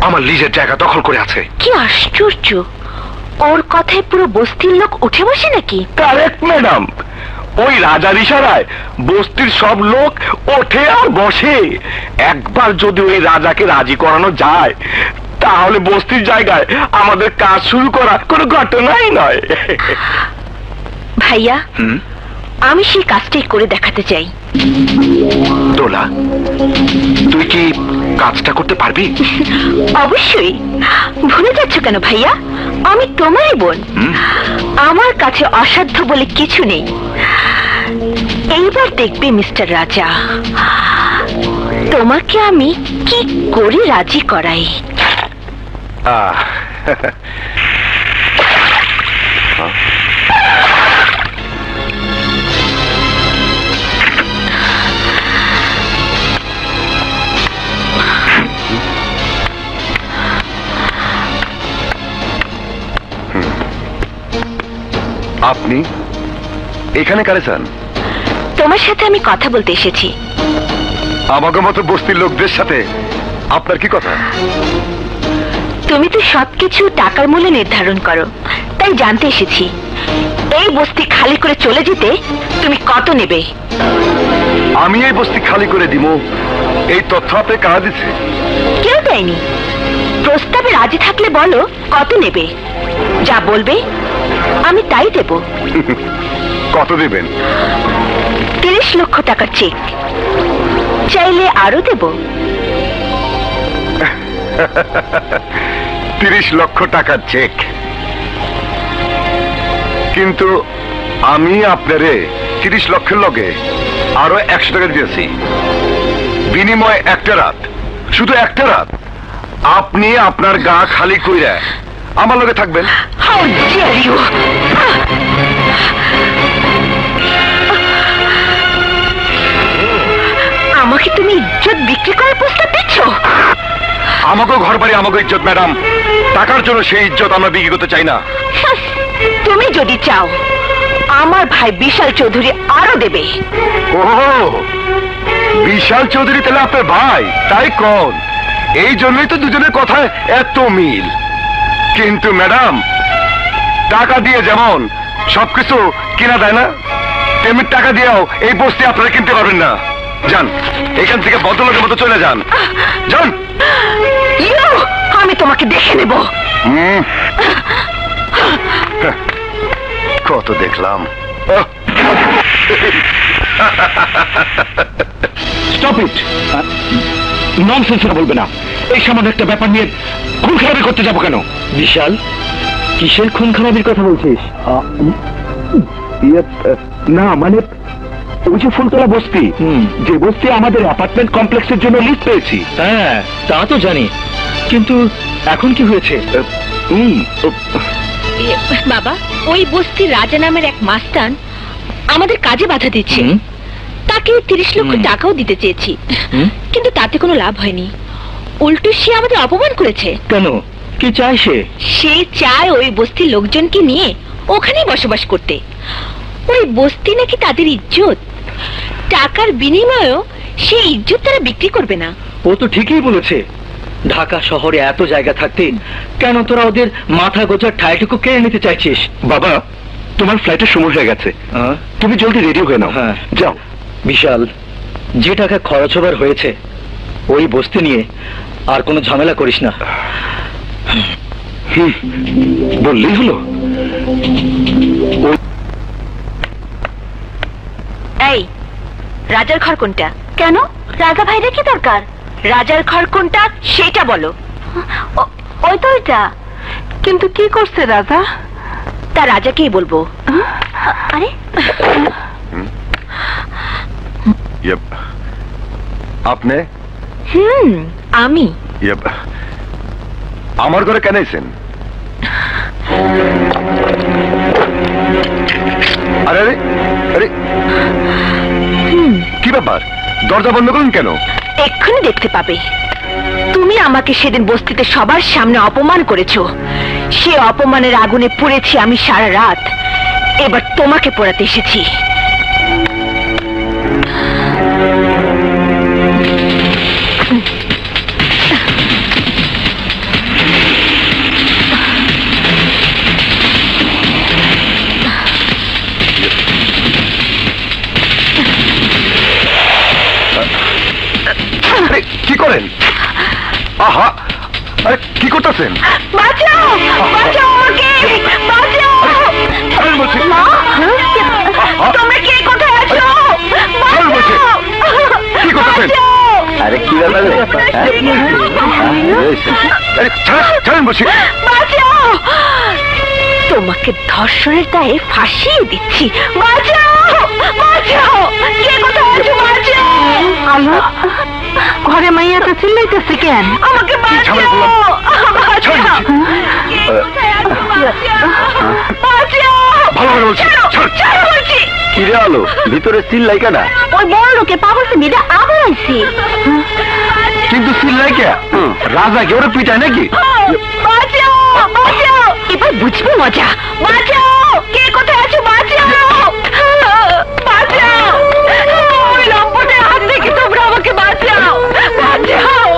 আমার লিজের জায়গা দখল করে আছে। কি আশ্চর্য, ওর কথায় পুরো বস্তির লোক উঠে বসে নাকি? কারেক্ট ম্যাডাম, ওই রাজার ইশারায় বস্তির সব লোক ওঠে আর বসে। একবার যদি ওই রাজাকে রাজি করানো যায়, তাহলে বস্তির জায়গায় আমাদের কাজ শুরু করা কোনো ঘটনাই নয়। ভাইয়া, আমি সেই কাজটাই করে দেখাতে চাই। দোলা, তুই কি কাজটা করতে পারবি? অবশ্যই। ভুলে যাচ্ছ কেন ভাইয়া? আমি তোমারই বোন, আমার কাছে অসাধ্য বলে কিছু নেই। এইবার দেখবে মিস্টার রাজা, তোমাকে আমি কি করে রাজি করাই। আপনি এখানে কারে চান? তোমার সাথে আমি কথা বলতে এসেছি। আমাকে মতো বস্তির লোকদের সাথে আপনার কি কথা? তুমি তো সবকিছু টাকার মূল্যে নির্ধারণ করো, তাই জানতে এসেছি এই বস্তি খালি করে চলে যেতে তুমি কত নেবে? আমি এই বস্তি খালি করে দিব, এই তথ্য আপনি কারা দিচ্ছে? কেউ দেয়নি। প্রস্তাবে রাজি থাকলে বলো কত নেবে, যা বলবে আমি তাই দেব। কত দেবেন? 30 লক্ষ টাকার চেক, চাইলে আরো দেব। 30 লক্ষ টাকার চেক? কিন্তু আমি আপনারে 30 লক্ষের লগে আরো 100 টাকা দিয়েছি, বিনিময়ে একটা রাত, শুধু একটা রাত আপনি আপনার গা খালি কইরা আমার লগে থাকবেন। How dare you! আমাকে তুমি ইজ্জত বিক্রি করার প্রস্তাব দিচ্ছ? আমাকে ঘর বাড়ি, আমাকে ইজ্জত ম্যাডাম, টাকার জন্য সেই ইজ্জত আমরা বিক্রি করতে চাই না। তুমি যদি চাও আমার ভাই বিশাল চৌধুরী আরো দেবে। ও বিশাল চৌধুরী তাহলে আপনার ভাই, তাই কোন? এই জন্যই তো দুজনের কথায় এত মিল। কিন্তু ম্যাডাম, টাকা দিয়ে যেমন সবকিছু কিনা দেয় না, তেমনি টাকা দিয়েও এই বস্তি আপনারা কিনতে পারবেন না। যান, এখান থেকে ভদ্রলোকের মতো চলে যান। যান। আমি তোমাকে দেখে নেব। কত দেখলাম। স্টপ ইট, ননসেন্সটা বলবে না। এই সামান্য একটা ব্যাপার নিয়ে খুন খারাপি করতে যাবো কেন? বিশাল, কিসের খুন খারাপির কথা বলছিস? না মানে ওই যে ফুলতলা বস্তি, যে বস্তি আমাদের অ্যাপার্টমেন্ট কমপ্লেক্সের জন্য লিস্ট পেয়েছি। হ্যাঁ, তা তো জানি, কিন্তু এখন কি হয়েছে? বাবা, ওই বস্তির রাজা নামের এক মাস্তান আমাদের কাজে বাধা দিচ্ছে। তাকে 30 লক্ষ টাকাও দিতে চেয়েছি, কিন্তু তাতে কোনো লাভ হয়নি। উল্টো সে আমাদের অপমান করেছে। কেন? কি চায় সে? সে চায় ওই বস্তির লোকজনকে নিয়ে ওখানেই বসবাস করতে। ওই বস্তি নাকি তাদের ইজ্জত, টাকার বিনিময়েও সেই ইজ্জত তারা বিক্রি করবে না। ও তো ঠিকই বলেছে। ঢাকা শহরে এত জায়গা থাকতে কেন তোরা ওদের মাথা গোজার ঠাইটুকু কেড়ে নিতে চাইছিস? বাবা, তোমার ফ্লাইটের সময় হয়ে গেছে, তুমি জলদি রেডি হয়ে নাও। হ্যাঁ, যাও। বিশাল, যে টাকা খরচ হবার হয়েছে ওই বস্তি নিয়ে আর কোনো ঝামেলা করিস না। বললেই হলো। এই, রাজার ঘর কোনটা? কেন, রাজা ভাইরা কি দরকার? রাজার ঘর কোনটা সেটা বলো। ওই তো ওইটা। কিন্তু কি করছে রাজা? তা রাজাকেই বলবো। আরে আপনি? আমি। আমার ঘরে কেন আইছেন? আরে আরে আরে, কি ব্যাপার? দরজা বন্ধ করুন কেন? এক্ষুনি দেখতে পাবে। তুমি আমাকে সেদিন বস্তিতে সবার সামনে অপমান করেছো। সে অপমানের আগুনে পুড়েছি আমি সারা রাত। এবার তোমাকে পোড়াতে এসেছি। কি করেন? আহা, আরে কি করতেছেন? বাঁচাও, বাঁচাও আমাকে, বাঁচাও। মা, তোমরা কে কোথায় আছো? বাঁচাও। কি করতেছেন? আরে কি ব্যাপার? ছাড়েন বলছি। বাঁচাও, তোমাকে ধর্ষণের দায়ে ফাঁসিয়ে দিচ্ছি। বাঁচাও, বাঁচাও, কে কোথায় আছো? বাঁচাও। আলো, ঘরে মাইয়াটা চিল্লাইতেছে কেন? আমাকে বাঁচাও, বাঁচাও। ভালো করে বলছি। কি রে আলো, ভিতরে চিল্লাই কেনা? ওই বড় লোকে পাগলছে মেয়েটা আবার আইছি। কিন্তু চিল্লাই কে? রাজা কি ওরা পিটায় নাকি? বাঁচাও, বাঁচাও, এবার বুঝবো মজা। বাঁচাও, কে কোথায় আছো? বাঁচাও, বাঁচাও, ওই লম্পটের হাত থেকে তোমরা আমাকে বাঁচাও, বাঁচাও,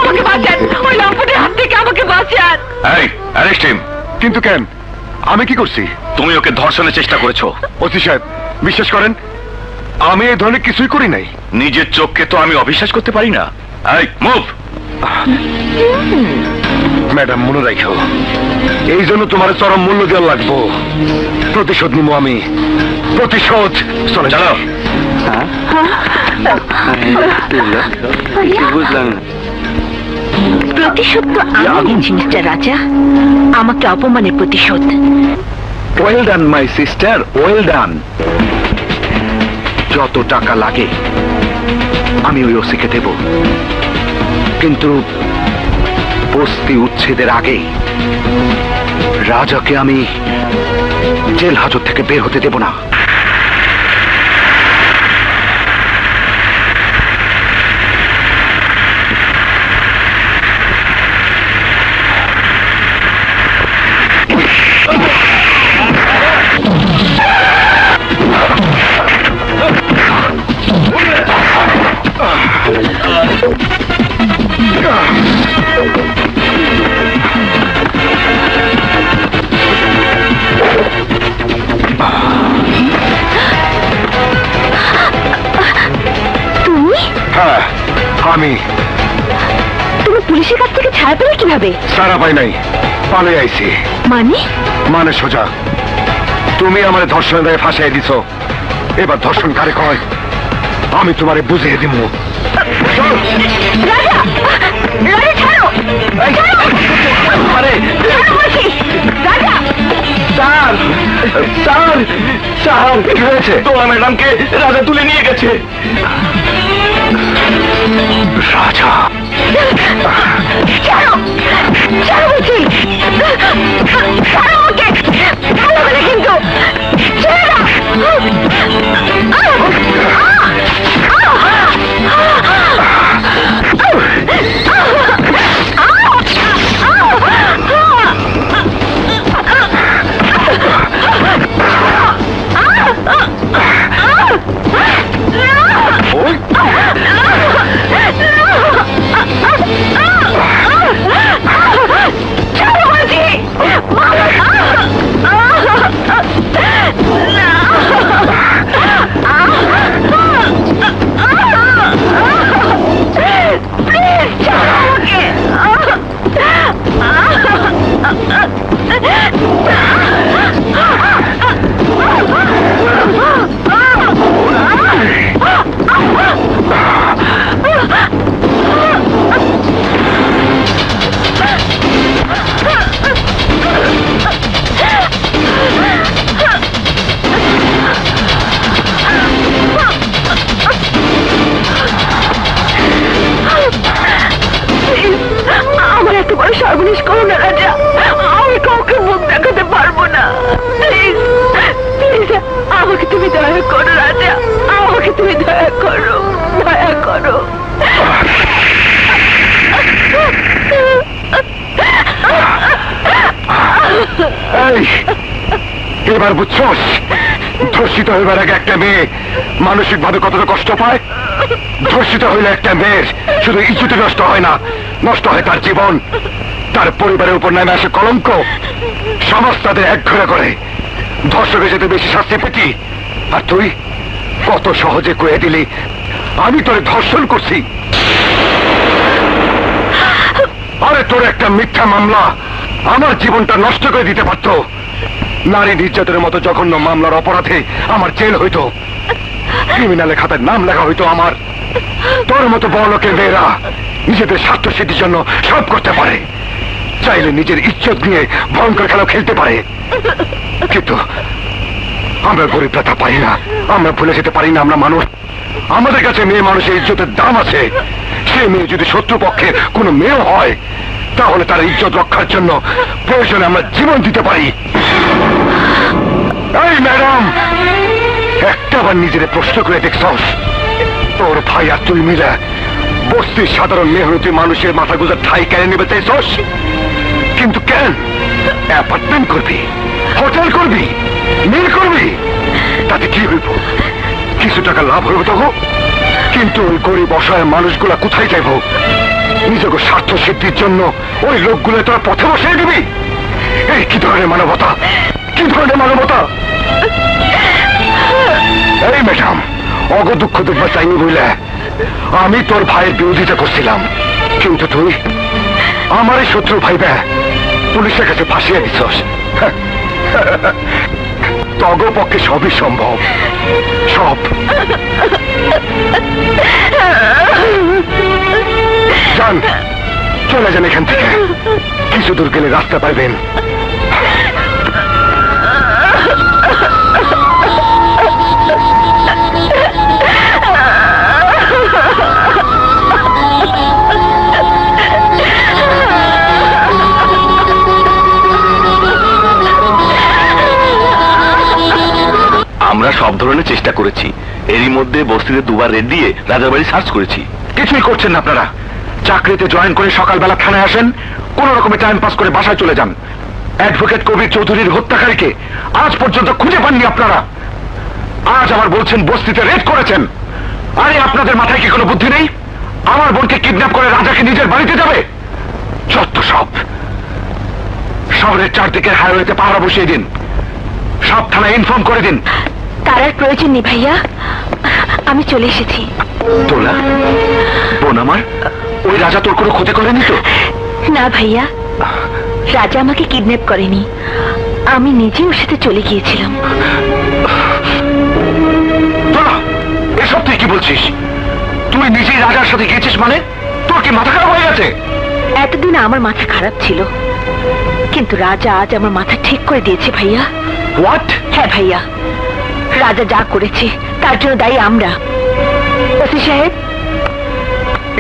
আমাকে বাঁচান, ওই লম্পটের হাত থেকে আমাকে বাঁচান। এই, অ্যারেস্ট হিম। কিন্তু কেন? আমি কি করছি? তুমি ওকে ধর্ষণের চেষ্টা করেছো। ওসি সাহেব, বিশ্বাস করেন আমি এই ধরনের কিছুই করি নাই। নিজের চোখকে তো আমি অবিশ্বাস করতে পারি না। এই মুভ। ম্যাডাম, মনে রাখো, এই জন্য তোমার চরম মূল্য দেওয়া লাগবো। প্রতিশোধ নিবো আমি, প্রতিশোধ। চলে চলো। বুঝলাম। প্রতিশোধ তো আমি নিচ্ছি মিস্টার রাজা, আমাকে অপমানের প্রতিশোধ। Well done my sister, well done. যত টাকা লাগে আমি ওই ওসিকে দেব, কিন্তু বস্তি উচ্ছেদের আগে রাজাকে আমি জেল হাজত থেকে বের হতে দেব না। তুমি? হ্যাঁ আমি। তুমি পুলিশের কাছ থেকে ছাড়া পেলে কিভাবে? সারা পাই নাই, পালে আইছি। মানে? মানে সোজা, তুমি আমার ধর্ষণ দায়ে ফাঁসাই দিছ, এবার ধর্ষণ কারে কয় আমি তোমারে বুঝিয়ে দিব। রাজা! রাজা ছাড়ো! আরে ছাড়ো বলছি! রাজা! স্যার স্যার স্যার, কি হয়েছে? তোরা ম্যাডামকে রাজা তুলে নিয়ে গেছে। রাজা! ছাড়ো! ছাড়ো বলছি! ছাড়ো আমাকে! ভালো করে কিন্তু! ছেড়ে দাও! সর্বনাশ করো না রাজা, আমি কাউকে মুখ দেখাতে পারবো না। প্লিজ প্লিজ আমাকে তুমি দয়া করো রাজা, আমাকে তুমি দয়া করো, দয়া করো। এবার বুঝছস ধর্ষিত হইবার আগে একটা মেয়ে মানসিক ভাবে কতটা কষ্ট পায়? ধর্ষিত হইলে একটা মেয়ের শুধু ইজ্জতে নষ্ট হয় না, নষ্ট হয় তার জীবন, তার পরিবারের উপর নামে আসে কলঙ্ক, সমাজ তাদের একঘরে করে। ধর্ষকের যেতে বেশি শাস্তি পেতি, আর তুই কত সহজে কয়ে দিলি আমি তোরে ধর্ষণ করছি। আরে তোর একটা মিথ্যা মামলা আমার জীবনটা নষ্ট করে দিতে পারত। নারী নির্যাতনের মতো জঘন্য মামলার অপরাধে আমার জেল হইতো, ক্রিমিনালের খাতায় নাম লেখা হইতো আমার। তোর মতো বড় লোকের মেয়েরা নিজেদের স্বার্থ সিদ্ধির জন্য সব করতে পারে, চাইলে নিজের ইজ্জত নিয়ে ভয়ঙ্কর খেলা খেলতে পারে। কিন্তু আমরা গরিবরা তা পারি না, আমরা ভুলে যেতে পারি না আমরা মানুষ। আমাদের কাছে মেয়ে মানুষের ইজ্জতের দাম আছে। সে মেয়ে যদি শত্রুপক্ষের কোনো মেয়ে হয় তাহলে তার ইজ্জত রক্ষার জন্য প্রয়োজনে আমরা জীবন দিতে পারি। এই ম্যাডাম, একটাবার নিজের প্রশ্ন করে দেখছস তোর ভাই আর তুই মিলে বস্তির সাধারণ মেহনতি মানুষের মাথা গুজার ঠাই কেড়ে নেবে চাইছস? কিন্তু কেন? অ্যাপার্টমেন্ট করবি, হোটেল করবি, মিল করবি, তাতে কি হইব? কিছু টাকা লাভ হইব তো, কিন্তু ওই গরিব অসহায় মানুষগুলা কোথায় যাইব? নিজেকে স্বার্থ সিদ্ধির জন্য ওই লোকগুলো তোরা পথে বসিয়ে দিবি? এই কি ধরনের মানবতা, কি ধরনের মানবতা? এই ম্যাডাম, অগ দুঃখ দেখবা চাইনি বইলে আমি তোর ভাইয়ের বিরোধিতা করছিলাম, কিন্তু তুই আমার এই শত্রু ভাইবে পুলিশের কাছে ফাঁসিয়ে দিছস। তগ পক্ষে সবই সম্ভব, সব। যান, চলে যান এখান থেকে, কিছু দূর গেলে রাস্তা পাইবেন। আমরা সব ধরনের চেষ্টা করেছি, এরই মধ্যে বস্তিতে দুবার রেড দিয়ে রাজার বাড়ি সার্চ করেছি। কিছুই করছেন না আপনারা। চাকরিতে জয়েন করে সকালবেলা থানায় আসেন, কোন রকমের টাইম পাস করে বাসায় চলে যান। অ্যাডভোকেট কবির চৌধুরীর হত্যাকারীকে আজ পর্যন্ত খুঁজে পাননি আপনারা। আজ আবার বলছেন বস্তিতে রেড করেছেন। আরে আপনাদের মাথায় কি কোনো বুদ্ধি নেই? আমার বোনকে কিডন্যাপ করে রাজাকে নিজের বাড়িতে যাবে? যত সব। শহরের চারদিকে হাইওয়েতে পাহারা বসিয়ে দিন, সব থানায় ইনফর্ম করে দিন। তার আর প্রয়োজন নেই ভাইয়া, আমি চলে এসেছি। তোলা, বোন আমার, ওই রাজা তোর কোনো ক্ষতি করেনি তো? না ভাইয়া, রাজা আমাকে কিডন্যাপ করেনি, আমি নিজে ওর সাথে চলে গিয়েছিলাম। তোলা, এসব তুই কি বলছিস? তুই নিজেই রাজার সাথে গিয়েছিস মানে? তোর কি মাথা খারাপ হয়ে গেছে? এতদিন আমার মাথা খারাপ ছিল, কিন্তু রাজা আজ আমার মাথা ঠিক করে দিয়েছে ভাইয়া। হোয়াট? হ্যাঁ ভাইয়া, রাজা যা করেছে তার জন্য দায়ী আমরা। ওসি সাহেব,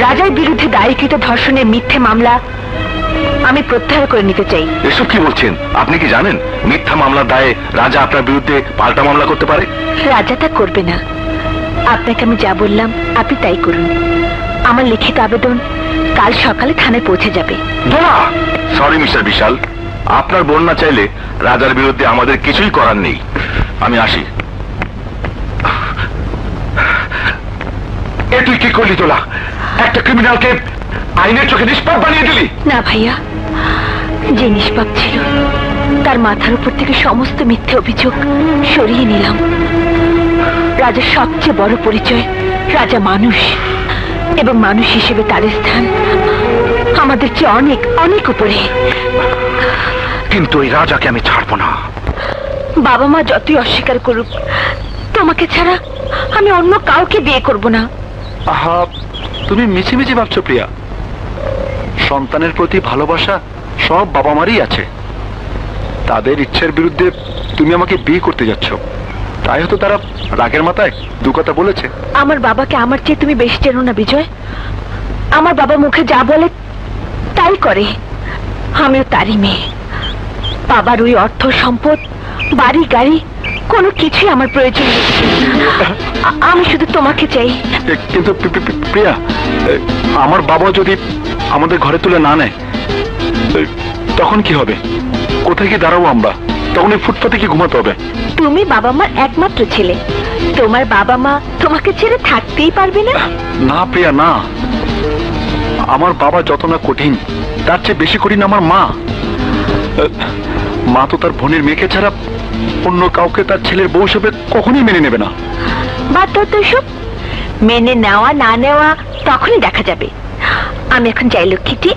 রাজার বিরুদ্ধে দায়েরকৃত ধর্ষণের মিথ্যে মামলা আমি প্রত্যাহার করে নিতে চাই। এসব কি বলছেন? আপনি কি জানেন মিথ্যা মামলার দায়ে রাজা আপনার বিরুদ্ধে পাল্টা মামলা করতে পারে? রাজা তা করবে না, আপনাকে আমি যা বললাম আপনি তাই করুন। আমার লিখিত আবেদন কাল সকালে থানায় পৌঁছে যাবে। সরি মিস্টার বিশাল, আপনার বোন না চাইলে রাজার বিরুদ্ধে আমাদের কিছুই করার নেই। আমি আসি। এ তুই কি করলি তোলা? একটা ক্রিমিনালকে আইনের চোখে নিষ্পাপ বানিয়ে দিলি। না ভাইয়া, যে নিষ্পাপ ছিল তার মাথার উপর থেকে সমস্ত মিথ্যে অভিযোগ সরিয়ে নিলাম। রাজার সবচেয়ে বড় পরিচয় রাজা মানুষ, এবং মানুষ হিসেবে তার স্থান আমাদের চেয়ে অনেক অনেক উপরে। কিন্তু ওই রাজাকে আমি ছাড়বো না। বাবা মা যতই অস্বীকার করুক, তোমাকে ছাড়া আমি অন্য কাউকে বিয়ে করব না। আহা, তুমি মিছিমিছি ভাবছো প্রিয়া। সন্তানের প্রতি ভালোবাসা সব বাবা মারই আছে, তাদের ইচ্ছার বিরুদ্ধে তুমি আমাকে বিয়ে করতে যাচ্ছ, তাই হয়তো তারা রাগের মাথায় দু কথা বলেছে। আমার বাবাকে আমার চেয়ে তুমি বেশি চেনো না বিজয়। আমার বাবা মুখে যা বলে তাই করে, আমিও তারই মেয়ে। বাবার ওই অর্থ সম্পদ, বাড়ি গাড়ি কোনো কিছুই আমার প্রয়োজন নেই। আমি শুধু তোমাকে চাই। কিন্তু প্রিয়া, আমার বাবা যদি আমাদের ঘরে তুলে না নেয় তখন কি হবে? কোথায় কি দাঁড়াবো আমরা? তখন এই ফুটপাতে কি ঘুমাতে হবে? তুমি বাবা মার একমাত্র ছেলে, তোমার বাবা মা তোমাকে ছেড়ে থাকতেই পারবে না। না প্রিয়া, না। আমার বাবা যত না কঠিন, তার চেয়ে বেশি কঠিন আমার মা। মা তো তার বোনের মেয়েকে ছাড়া অন্য কাউকে তার ছেলের বউ হিসেবে কখনই মেনে নেবে না। বাদ দাও তো এসব, মেনে নেওয়া না নেওয়া তখনই দেখা যাবে। আমি এখন যাই লক্ষ্মীটি,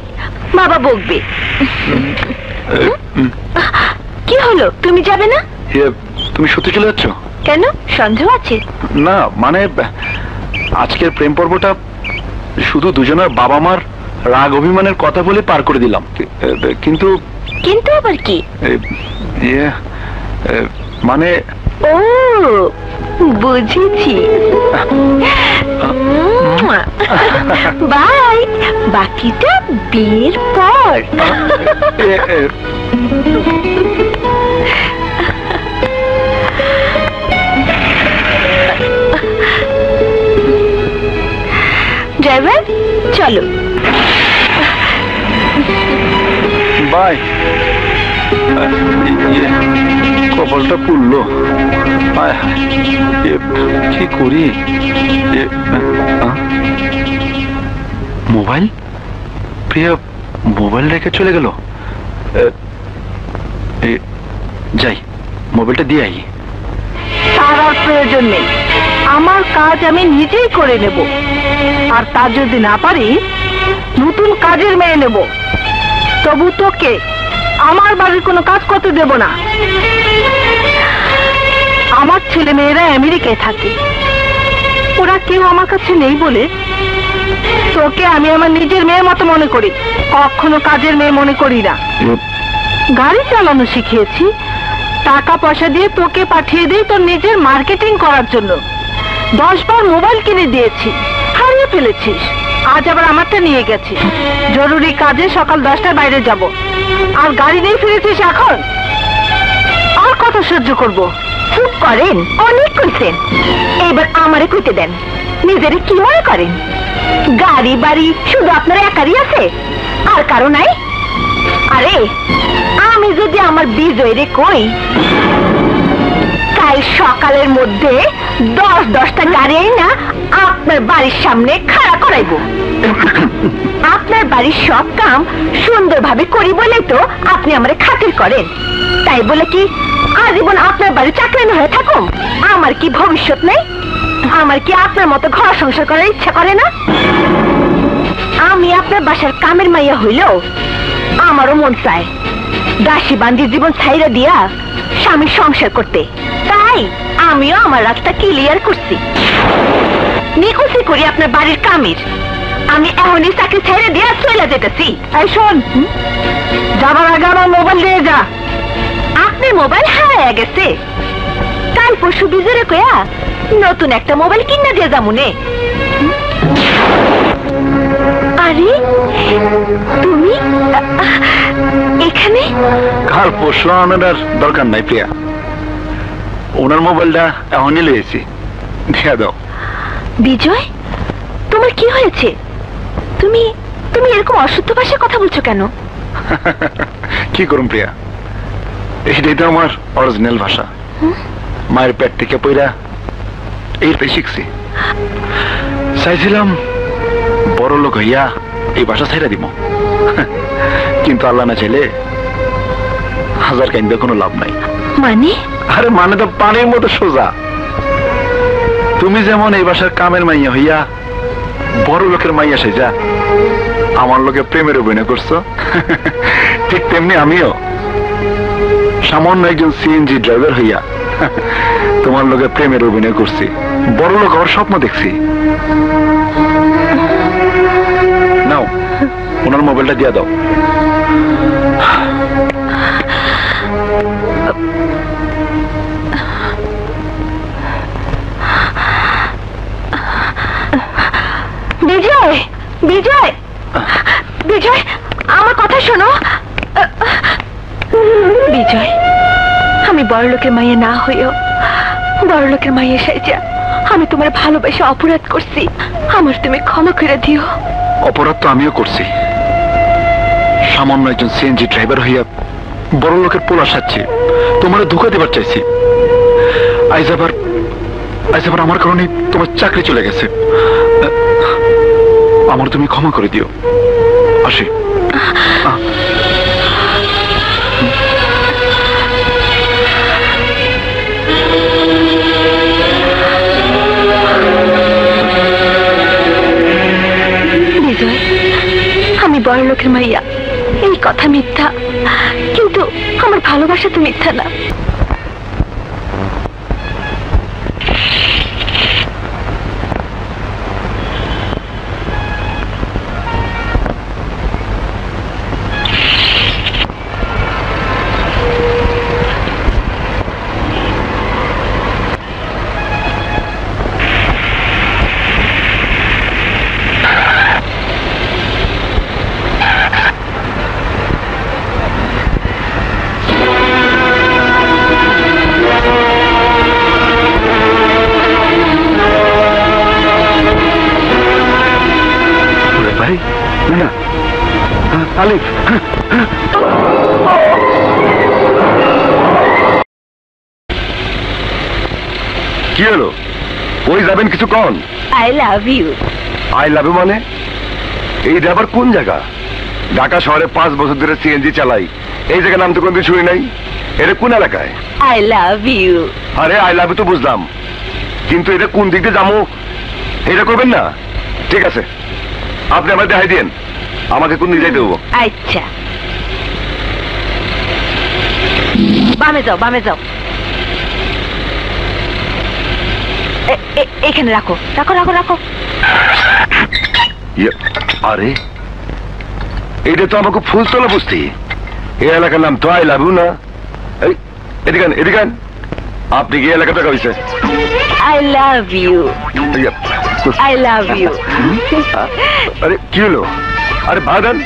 বাবা বকবে। কি হলো, তুমি যাবে না? তুমি সত্যি চলে যাচ্ছ? কেন, সন্দেহ আছে? না, মানে আজকের প্রেম পর্বটা শুধু দুজনের বাবা মার রাগ অভিমানের কথা বলে পার করে দিলাম। কিন্তু কিন্তু আবার কি? মানে ও বুঝেছি। বাই, বাকিটা বিয়ের পর। ড্রাইভার চলো। বাই। কপালটা পুড়লো। কি করি? মোবাইল? প্রিয়া মোবাইল রেখে চলে গেল। যাই, মোবাইলটা দিয়ে আই। তার আর প্রয়োজন নেই, আমার কাজ আমি নিজেই করে নেব। আর তা যদি না পারি, নতুন কাজের মেয়ে নেব। তবু তোকে আমার বাড়ির কোনো কাজ করতে দেব না। আমার ছেলে মেয়েরা আমেরিকায় থাকে, ওরা কেউ আমার কাছে নেই বলে তোকে আমি আমার নিজের মেয়ের মতো মনে করি, কখনো কাজের মেয়ে মনে করি না। গাড়ি চালানো শিখিয়েছি, টাকা পয়সা দিয়ে তোকে পাঠিয়ে দিই তোর নিজের মার্কেটিং করার জন্য। 10 বার মোবাইল কিনে দিয়েছি, হারিয়ে ফেলেছিস। আজ আবার আমারটা নিয়ে গেছিস। জরুরি কাজে সকাল 10টায় বাইরে যাব, আর গাড়ি নিয়ে ফিরেছিস এখন। আর কত সহ্য করব? চুপ করেন, অনেক কইছেন, এবার আমারে কইতে দেন। নিজেরে কি মনে করেন? গাড়ি বাড়ি শুধু আপনার একারই আছে, আর কারো নাই? আরে আমি যদি আমার বিজয়রে কই কাল সকালের মধ্যে 10-10টা গাড়ি না আপনার বাড়ির সামনে খাড়া করাইব। আপনার বাড়ির সব কাম সুন্দরভাবে করি বলে তো আপনি আমারে খাতির করেন, তাই বলে কি আজীবন আপনার বাড়ি চাকরানি হয়ে থাকুম? আমার কি ভবিষ্যৎ নেই? আমার কি আপনার মতো ঘর সংসার করার ইচ্ছা করে না? আমি আপনার বাসার কামের মাইয়া হইলেও আমারও মন চায় দাসী বান্দির জীবন ছাইরা দিয়া স্বামীর সংসার করতে। তাই আমিও আমার রাস্তা ক্লিয়ার করছি, নিকুচি করি আপনার বাড়ির কামের। আমি এখনই চাকরি ছেড়ে দিয়া চলে যেতেছি। এই শোন, যাবার আগে আমার মোবাইল দিয়ে যা। আপনার মোবাইল হারায় গেছে, কাল পরশু বিজরে কয়া নতুন একটা মোবাইল কিনা দিয়ে যামুনে। আরে তুমি এখানে? কাল পরশু আনার দরকার নাই প্রিয়া, ওনার মোবাইলটা এখনই লিয়েছি, দিয়ে দাও। বিজয়, তোমার কি হয়েছে? তুমি তুমি এরকম অশুদ্ধ ভাষায় কথা বলছো কেন? কি করুন প্রিয়া, এইটাই তো আমার অরিজিনাল ভাষা। মায়ের পেট থেকে পইরা এইটাই শিখছি। চাইছিলাম বড় লোক হইয়া এই ভাষা ছাইরা দিব, কিন্তু আল্লাহ না চাইলে হাজার কাইন্দে কোনো লাভ নাই। মানে? আরে মানে তো পানির মতো সোজা। তুমি যেমন এই ভাষার কামের মাইয়া হইয়া বড় লোকের মাইয়া সেজা আমার লোকে প্রেমের অভিনয় করছো, ঠিক তেমনি আমিও সামান্য একজন সিএনজি ড্রাইভার হইয়া তোমার লোকে প্রেমের অভিনয় করছি, বড় লোক হওয়ার স্বপ্ন দেখছি। নাও ওনার মোবাইলটা দিয়ে দাও। বিজয়, বিজয়, বিজয়, আমার কথা শোনো। বিজয়, আমি বড় লোকের মাইয়া না হইও বড় লোকের মাইয়া সাইজা আমি তোমার ভালোবাসা অপরাধ করছি, আমার তুমি ক্ষমা করে দিও। অপরাধ তো আমিও করছি, সামান্য একজন সিএনজি ড্রাইভার হইয়া বড় লোকের পোলা সাজছি, তোমার ধোকা দেবার চাইছি। আজ আবার আমার কারণে তোমার চাকরি চলে গেছে, আমার তুমি ক্ষমা করে দিও। আসি। বিজয়, আমি বড় লোকের মাইয়া, এই কথা মিথ্যা, কিন্তু আমার ভালোবাসা তো মিথ্যা না। আলিফ, কি হলো? ওই যাবেন কিছু কন? I love you. I love you মানে? এই ড্রাইভার কোন জায়গা? ঢাকা শহরে 5 বছর ধরে সিএনজি চালাই, এই জায়গার নাম তো কোনদিন শুনি নাই। এটা কোন এলাকায়? I love you. আরে আই লাভ ইউ তো বুঝলাম, কিন্তু এটা কোন দিক দিয়ে যাবো এটা করবেন না? ঠিক আছে, আপনি আমার দেখাই দিন, আমাকে কোন দিকে যাইতে দেবো। আচ্ছা, বামে যাও, বামে যাও। এখানে রাখো, রাখো, রাখো, রাখো। আরে এটা তো আমাকে ফুলতলা বুঝতি, এই এলাকার নাম তো আই লাভ ইউ না। এই এদিকান, এদিকান, আপনি কি এলাকা টাকা হয়েছে? I love you, I love you. আরে কি হলো? আরে ভাগান,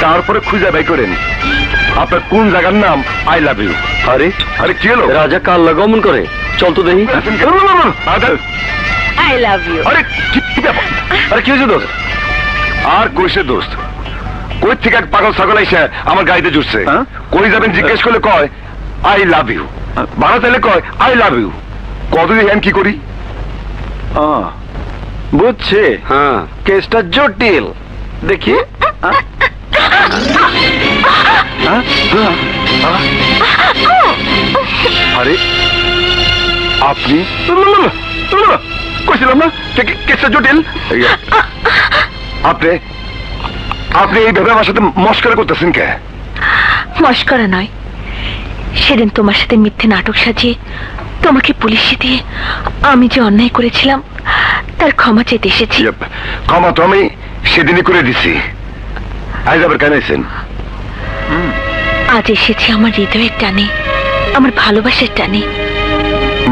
তারপরে খুঁজে বাই করেন আপনার কোন জায়গার নাম আই লাভ ইউ। আরে আরে কি হলো? রাজা কাল লাগমন করে, চল তো দেখি। I love you. আরে কি ব্যাপার? আরে কি হয়েছে দোস্ত? আর কইছে দোস্ত, কই থেকে এক পাগল ছাগল আইসা আমার গাড়িতে জুটছে। কই যাবেন জিজ্ঞেস করলে কয় আই লাভ ইউ, ভাড়া চাইলে কয় আই লাভ ইউ। কতদিন হ্যান কি করি? বুঝছি। হ্যাঁ, কেসটা জটিল। দেখি। আরে আপনি কইছিলাম না কেসটা জটিল। আপনি আপনি এইভাবে আমার সাথে মস্করা করতেছেন কে? মস্করা নয়, সেদিন তোমার সাথে মিথ্যে নাটক সাজিয়ে তোমাকে পুলিশে দিয়ে আমি যে অন্যায় করেছিলাম তার ক্ষমা চাইতে এসেছি। ক্ষমা তো আমি সেদিনই করে দিছি। আজ আবার কেন এসেছেন? আজ এসেছি আমার হৃদয়ের টানে, আমার ভালোবাসার টানে।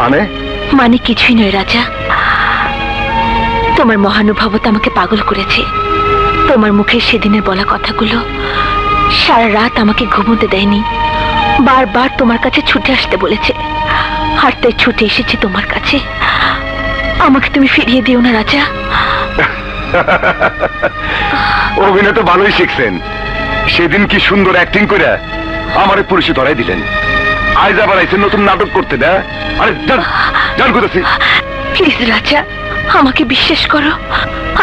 মানে? মানে কিছুই নয় রাজা, তোমার মহানুভবতা আমাকে পাগল করেছে। তোমার মুখে সেদিনের বলা কথাগুলো সারা রাত আমাকে ঘুমোতে দেয়নি। বারবার তোমার কাছে ছুটে আসতে বলেছে, আর তাই ছুটে এসেছি তোমার কাছে। আমাকে তুমি ফিরিয়ে দিও না রাজা। অভিনয় তো ভালোই শিখছেন। সেদিন কি সুন্দর অ্যাক্টিং করে আমারে পুলিশে ধরাই দিলেন। আজ আবার আইছেন নতুন নাটক করতে। না আরে জান করতেছি। প্লিজ রাজা, আমাকে বিশ্বাস করো,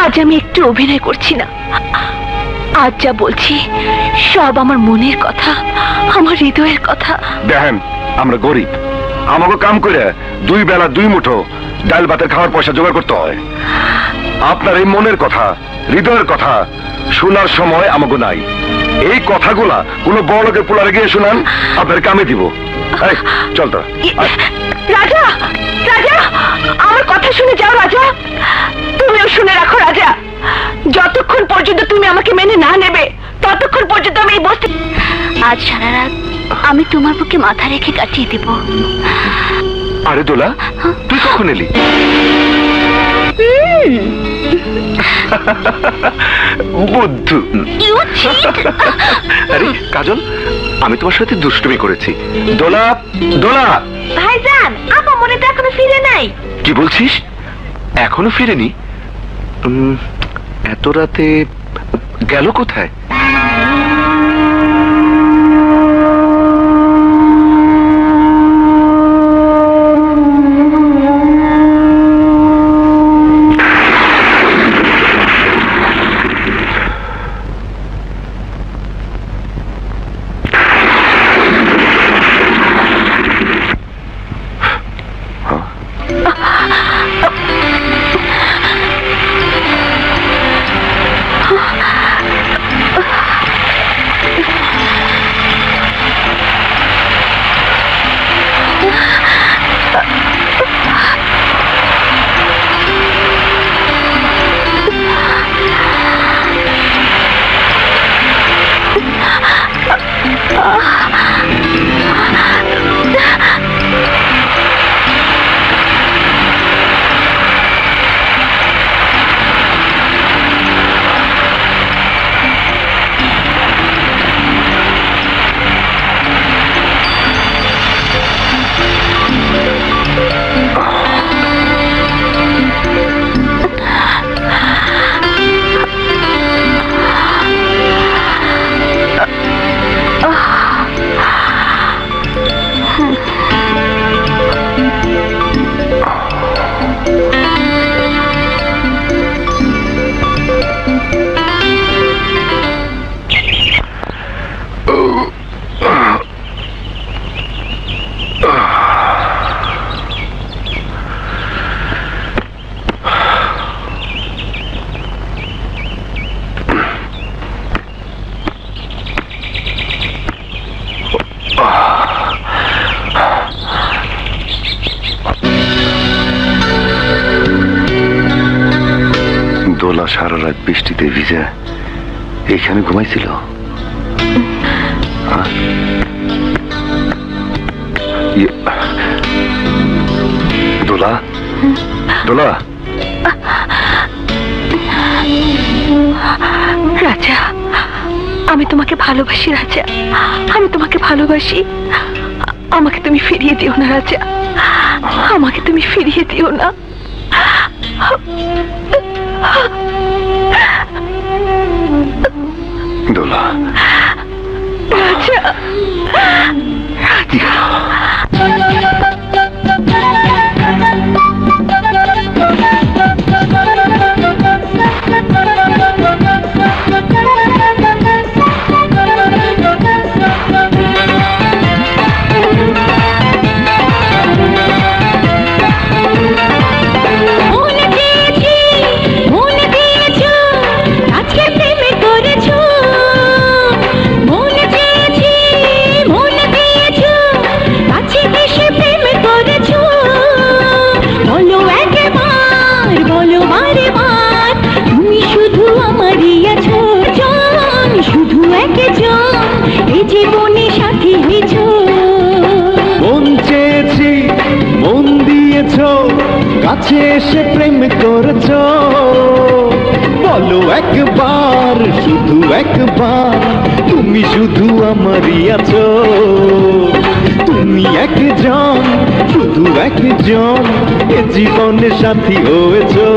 আজ আমি একটু অভিনয় করছি না। আজ যা বলছি সব আমার মনের কথা, আমার হৃদয়ের কথা। দেখেন, আমরা গরিব, আমাকে কাম করে 2 বেলা 2 মুঠো ডাল ভাতের খাওয়ার পয়সা জোগাড় করতে হয়। আপনার এই মনের কথা, হৃদয়ের কথা শোনার সময় আমাকে নাই। এই কথাগুলা কোনো বড় লোকের পোলারে গিয়ে শোনান, আপনার কামে দিব। চল তো। রাজা, রাজা, আমার কথা শুনে যাও রাজা। তুমিও শুনে রাখো রাজা, যতক্ষণ পর্যন্ত তুমি আমাকে মেনে না নেবে ততক্ষণ পর্যন্ত আমি এই বস্তি। আজ সারা রাত আমি তোমার বুকে মাথা রেখে কাটিয়ে দেব। আরে দোলা, তুই কখন এলি? বুদ্ধু। আরে কাজল, আমি তোমার সাথে দুষ্টুমি করেছি। দোলা, দোলা। ভাইজান, আপা মনে তো এখনো ফিরে নাই। কি বলছিস? এখনো ফিরেনি? এত রাতে গেল কোথায়? দোলা সারা রাত বৃষ্টিতে ভিজে এখানে ঘুমাইছিল। দোলা, দোলা। রাজা, আমি তোমাকে ভালোবাসি রাজা, আমি তোমাকে ভালোবাসি। আমাকে তুমি ফিরিয়ে দিও না রাজা, আমাকে তুমি ফিরিয়ে দিও না। দোলা, রাজা, রাজা। কাছে এসে প্রেম করেছো বলো একবার শুধু একবার তুমি শুধু আমারই আছো তুমি একজন শুধু একজন এ জীবনের সাথী হয়েছো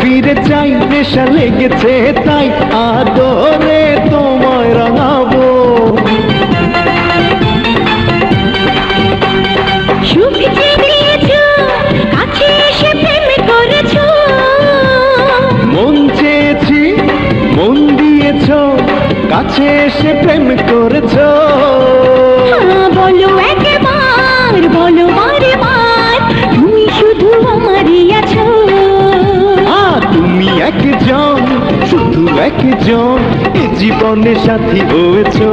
ফিরে চাই নেশা লেগেছে তাই আদরে তোমায় রাঙাবো মন চেয়েছি মন দিয়েছ কাছে এসে প্রেম করেছ বলো একবার বলো বারে বার তুমি শুধু আমারই আছো তুমি একজন শুধু একজন এ জীবনের সাথী হয়েছো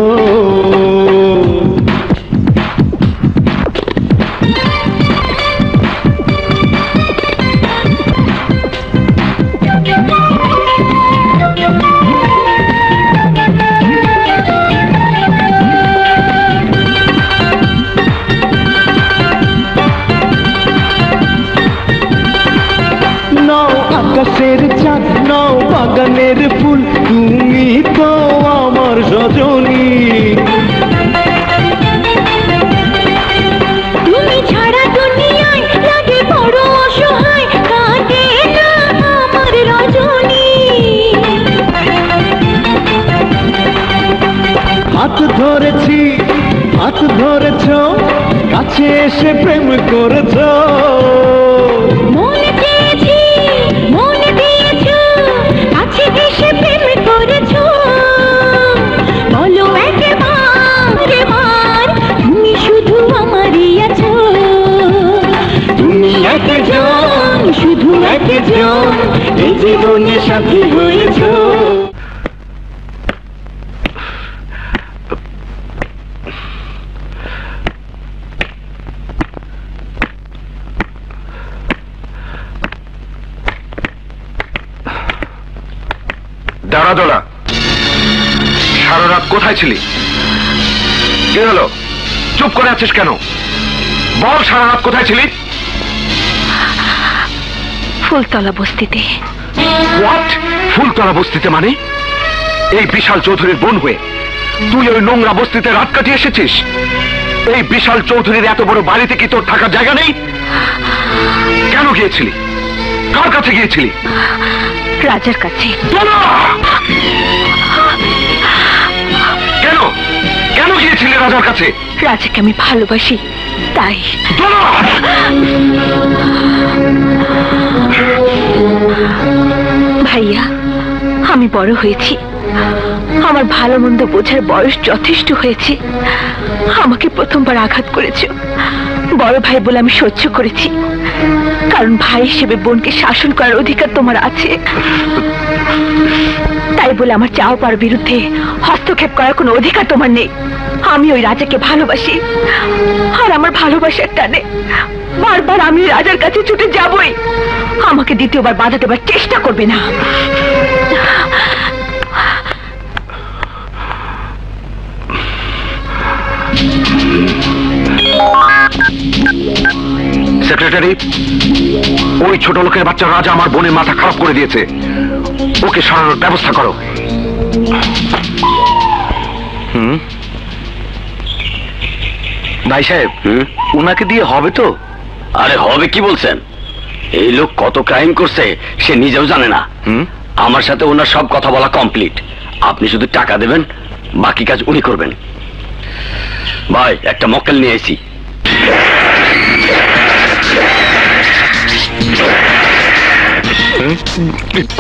আকাশের চাঁদ নাও বাগানের ফুল তুমি তো আমার সজনী তুমি ছাড়া দুনিয়ায় লাগে বড় অসহায় কাটে না আমার রজনী হাত ধরেছি হাত ধরেছ কাছে এসে প্রেম করেছ মন চেয়েছি মন দিয়েছ কাছে এসে প্রেম করেছ বলো একবার বার তুমি শুধু আমারই আছো তুমি একজন শুধু একজন এই জীবনের সাথী হয়েছ দাঁড়া দোলা সারা রাত কোথায় ছিলি কি হলো চুপ করে আছিস কেন বল সারা রাত কোথায় ছিলি ফুলতলা বস্তিতে হোয়াট ফুলতলা বস্তিতে মানে এই বিশাল চৌধুরীর বোন হয়ে তুই ওই নোংরা বস্তিতে রাত কাটিয়ে এসেছিস এই বিশাল চৌধুরীর এত বড় বাড়িতে কি তোর থাকার জায়গা নেই কেন গিয়েছিলি কার কাছে গিয়েছিলি রাজার কাছে কেন কেন গিয়েছিলি রাজার কাছে রাজাকে আমি ভালোবাসি তাই ভাইয়া আমি বড় হয়েছি আমার ভালো মন্দ বোঝার বয়স যথেষ্ট হয়েছে আমাকে প্রথমবার আঘাত করেছ বড় ভাই বলে আমি সহ্য করেছি কারণ ভাই হিসেবে বোনকে শাসন করার অধিকার তোমার আছে তাই বলে আমার চাওয়া পাওয়ার বিরুদ্ধে হস্তক্ষেপ করার কোনো অধিকার তোমার নেই আমি ওই রাজাকে ভালোবাসি আর আমার ভালোবাসার টানে বারবার আমি রাজার কাছে ছুটে যাবই আমাকে দ্বিতীয়বার বাধা দেবার চেষ্টা করবে না সেক্রেটারি ওই ছোট লোকের বাচ্চা রাজা আমার বোনের মাথা খারাপ করে দিয়েছে ওকে সরানোর ব্যবস্থা করো ভাই সাহেব উনাকে দিয়ে হবে তো আরে হবে কি বলছেন এই লোক কত ক্রাইম করছে সে নিজেও জানে না আমার সাথে ওনার সব কথা বলা কমপ্লিট আপনি শুধু টাকা দেবেন বাকি কাজ উনি করবেন ভাই একটা মক্কেল নিয়ে এসি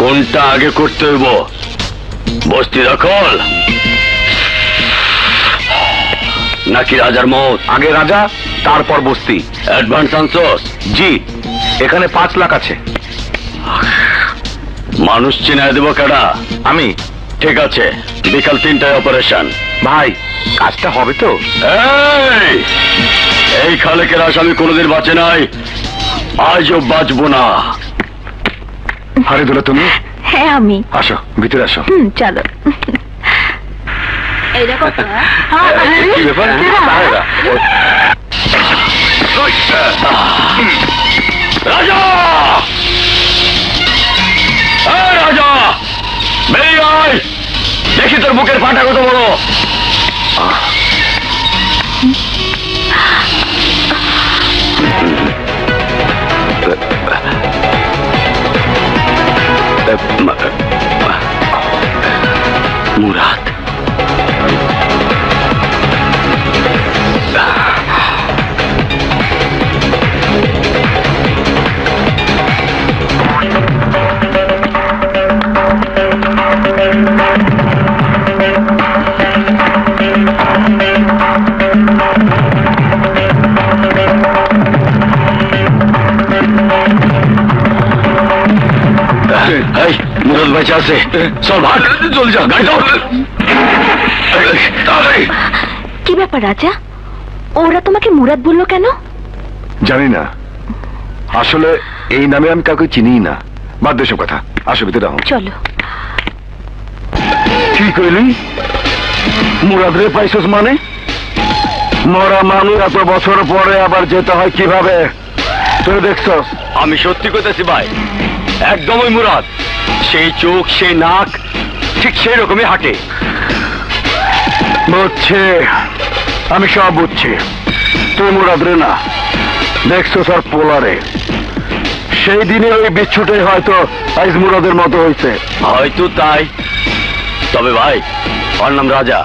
কোনটা আগে করতে হইব? বস্তি দখল নাকি রাজার মত? আগে রাজা, তারপর বস্তি। অ্যাডভান্স আনছোস? জি, এখানে 5 লাখ আছে। মানুষ চিনায় দেব কেডা? আমি। ঠিক আছে, বিকাল 3টায় অপারেশন। ভাই, কাজটা হবে তো? এই খালেকের আসামি কোনোদিন বাঁচে নাই, আজও বাঁচবো না। আরে দোলা, তুমি? হ্যাঁ আমি। আসো, ভিতরে আসো। চলো। এই দেখো কি ব্যাপার? রাজা, রাজা বেরিয়ে আয়, দেখি তোর বুকের ফাটা কত বড়। মুরাদ, মুরাদ বেঁচে আছে, চল ভাগ, চল যা, গাড়ি দাও। কি ব্যাপার রাজা, ওরা তোমাকে মুরাদ বললো কেন? জানি না, আসলে এই নামে আমি কাউকে চিনি না। বাদ দে সব কথা, আসো ভিতরে আহ। চলো। কি কইলি? মুরাদ রে পাইছস মানে? মরা মানুষ এত বছর পরে আবার যেতে হয় কিভাবে? তুই দেখছস? আমি সত্যি কইতেছি ভাই, একদমই মুরাদ। সেই চোখ, সেই নাক, ঠিক সেই রকমই হাঁটে। বুঝছি, আমি সব বুঝছি। তুই মুরাদ রে না, দেখছো স্যার পোলারে। সেই দিনে ওই বিচ্ছুটাই হয়তো আইজ মুরাদের মতো হয়েছে। হয়তো তাই। তবে ভাই, ওর নাম রাজা,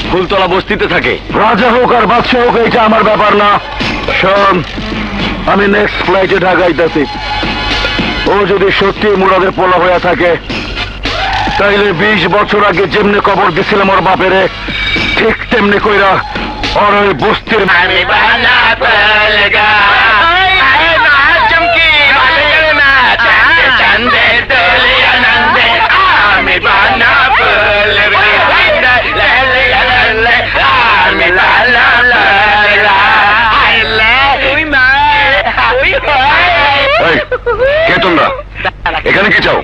ফুলতলা বস্তিতে থাকে। রাজা হোক আর বাদশাহ হোক, এটা আমার ব্যাপার না। শোন, আমি নেক্সট ফ্লাইটে ঢাকা যাইতেছি। ও যদি সত্যি মুরাদের পোলা হয়ে থাকে, তাইলে 20 বছর আগে যেমনি কবর দিছিলাম ওর বাপেরে, ঠিক তেমনি কইরা ওর ওই বস্তির কে তোমরা? এখানে কি চাও?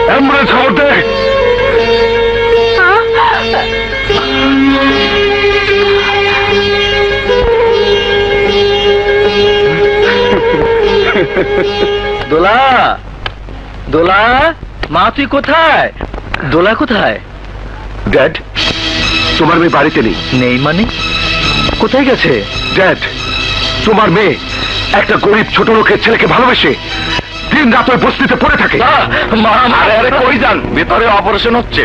অ্যাম্বুলেন্স খবর দে। দোলা, দোলা, মা তুই কোথায়? দোলা কোথায়? ড্যাড, তোমার মেয়ে বাড়িতে নেই। নেই মানে? কোথায় গেছে? ড্যাড, তোমার মেয়ে একটা গরিব ছোট লোকের ছেলেকে ভালোবেসে দিন রাত ওই বস্তিতে পড়ে থাকে। আরে কই যান, ভেতরে অপারেশন হচ্ছে।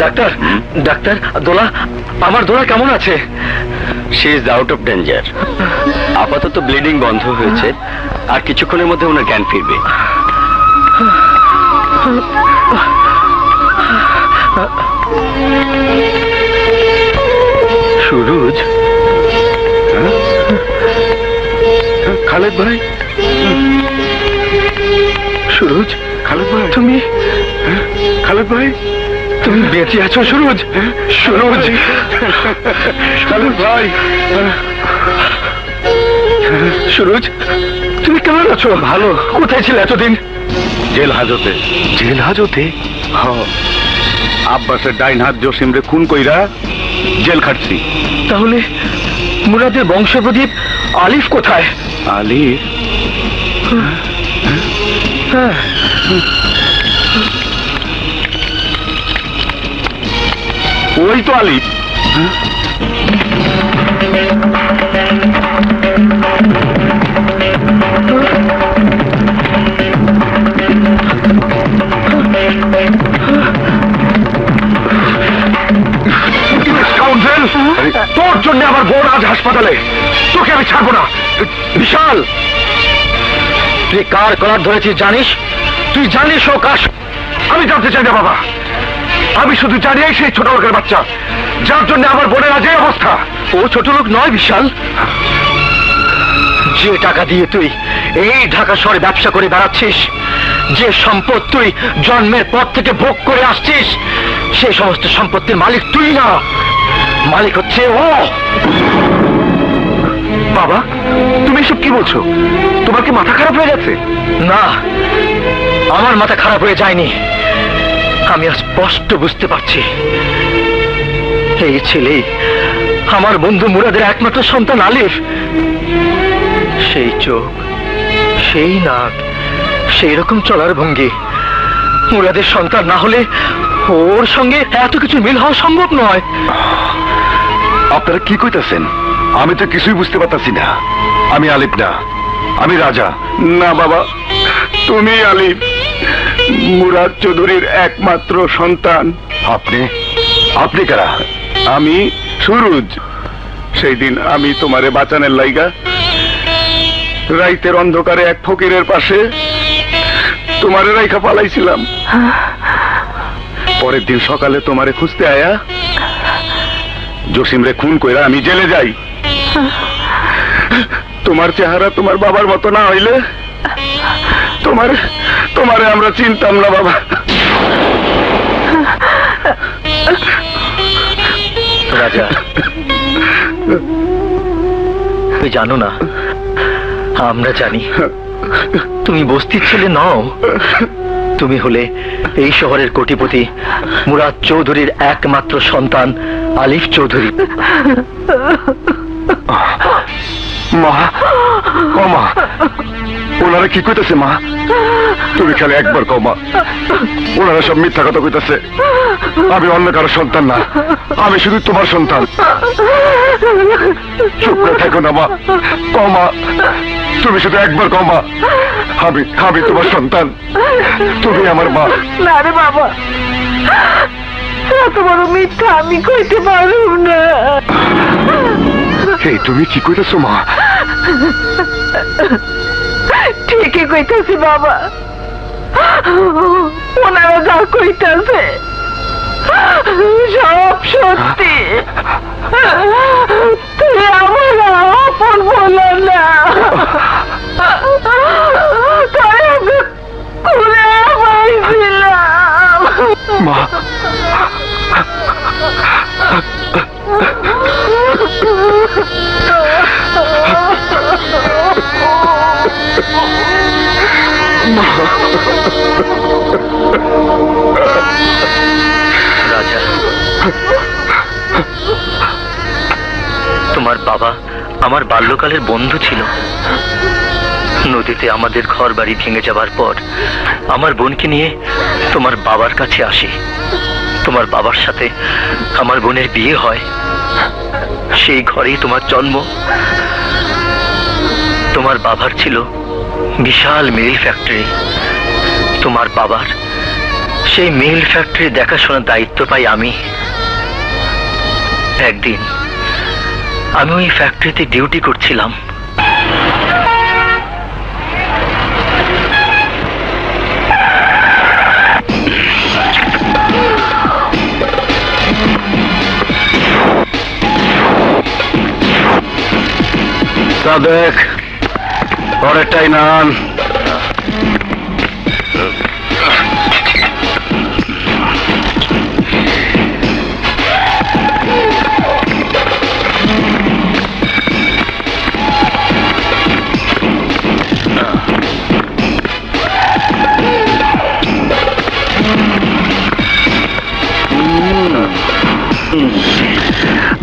ডাক্তার, ডাক্তার, দোলা, আমার দোলা কেমন আছে? She is out of danger. আপাতত ব্লিডিং বন্ধ হয়েছে, আর কিছুক্ষণের মধ্যে ওনার জ্ঞান ফিরবে। সুরজ, খালেদ ভাই, সুরজ, খালেদ ভাই, তুমি খালেদ ভাই, তুমি বেঁচে আছো সুরজ? সুরজ, খালেদ ভাই, সুরজ, তুমি কেমন আছো? ভালো। কোথায় ছিলে এতদিন? জেল হাজতে। জেল হাজতে? আব্বাসের ডাইন হাত জসিম রে খুন কইরা জেল খাটছি। তাহলে মুরাদের বংশপ্রদীপ আলিফ কোথায়? আলিফ? হ্যাঁ, ওই তো আলিফ। তোর জন্য আমার বোন আজ হাসপাতালে, তোকে আমি ছাড়বো না। বিশাল, তুই কার কলার ধরেছিস জানিস? তুই জানিস ও কার? আমি জানতে চাই না বাবা, আমি শুধু জানি এই সেই ছোট লোকের বাচ্চা যার জন্য আমার বোনের আজ এই অবস্থা। ও ছোট লোক নয় বিশাল। যে টাকা দিয়ে তুই এই ঢাকা শহরে ব্যবসা করে বেড়াচ্ছিস, যে সম্পদ তুই জন্মের পর থেকে ভোগ করে আসছিস, সে সমস্ত সম্পত্তির মালিক তুই না, মালিক হচ্ছে ও। বাবা, তুমি এসব কি বলছো? তোমার কি মাথা খারাপ হয়ে গেছে? না, আমার মাথা খারাপ হয়ে যায়নি। আমি আজ স্পষ্ট বুঝতে পারছি, এই ছেলে আমার বন্ধু মুরাদের একমাত্র সন্তান আলিফ। সেই চোখ, সেই নাক, সেই রকম চলার ভঙ্গি মুরাদের সন্তান না হলে ওর সঙ্গে এত কিছু মিল হওয়া সম্ভব নয়। আপনারা কি কইতাছেন? আমি তো কিছুই বুঝতে পারতাছি না। আমি আলিফ না, আমি রাজা। না বাবা, তুমি আলিফ, মুরাদ চৌধুরীর একমাত্র সন্তান। আপনি? আপনি কারা? আমি সুরজ। সেই দিন আমি তোমারে বাঁচানোর লাইগা রাইতের অন্ধকারে এক ফকিরের পাশে তোমারে রাইখা পালাইছিলাম। পরের দিন সকালে তোমারে খুঁজতে আয়া জসিম রে খুন কইরা আমি জেলে যাই। তোমার চেহারা তোমার বাবার মতো না হইলে তোমারে আমরা চিনতাম না বাবা। রাজা, তুই জানো না, আমরা জানি তুমি বস্তির ছেলে নও। তুমি হলে এই শহরের কোটিপতি মুরাদ চৌধুরীর একমাত্র সন্তান আলিফ চৌধুরী। মা, ও মা, ওনারা কি কইতেছে মা? তুমি খালি একবার কও মা, ওনারা সব মিথ্যা কথা কইতেছে। আমি অন্য কারো সন্তান না, আমি শুধু তোমার সন্তান। চুপ করে থাকো না মা, কও মা, তুমি শুধু একবার কও মা, আমি তোমার সন্তান, তুমি আমার মা। না রে বাবা, এত বড় মিথ্যা আমি কইতে পারব না। এই তুমি কি কইতেছো মা? ঠিকই কইতেছি বাবা, ওনারা যা কইতেছে সব সত্যি। তুই আমার আপন বলো না, তাই আমি করে পাইছিলাম। মা, রাজা, তোমার বাবা আমার বাল্যকালের বন্ধু ছিল। নদীতে আমাদের ঘর বাড়ি ভেঙে যাবার পর আমার বোনকে নিয়ে তোমার বাবার কাছে আসি। তোমার বাবার সাথে আমার বোনের বিয়ে হয়, সেই ঘরেই তোমার জন্ম। তোমার বাবার ছিল বিশাল মিল ফ্যাক্টরি। তোমার বাবার সেই মিল ফ্যাক্টরি দেখাশোনার দায়িত্ব পাই আমি। একদিন আমি ওই ফ্যাক্টরিতে ডিউটি করছিলাম। দেখ পরেরটাই নান।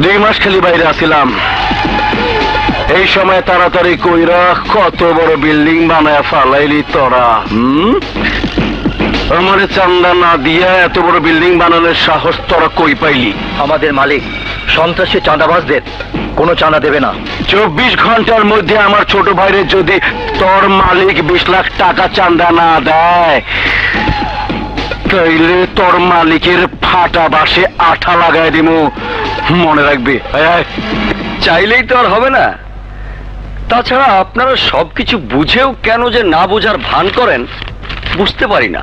দুই মাস খালি বাইরে আসিলাম, এই সময় তাড়াতাড়ি কইরা কত বড় বিল্ডিং বানায় ফালাইলি তোরা। আমারে চান্দা না দিয়া এত বড় বিল্ডিং বানানোর সাহস তোরা কই পাইলি? আমাদের মালিক সন্ত্রাসী চাঁদাবাজদের কোনো চাঁদা দেবে না। 24 ঘন্টার মধ্যে আমার ছোট ভাইরে যদি তোর মালিক 20 লাখ টাকা চান্দা না দেয়, তাইলে তোর মালিকের ফাটা বাসে আঠা লাগাই দিমু, মনে রাখবি। চাইলেই তো আর হবে না। তাছাড়া আপনারা সবকিছু বুঝেও কেন যে না বোঝার ভান করেন বুঝতে পারি না।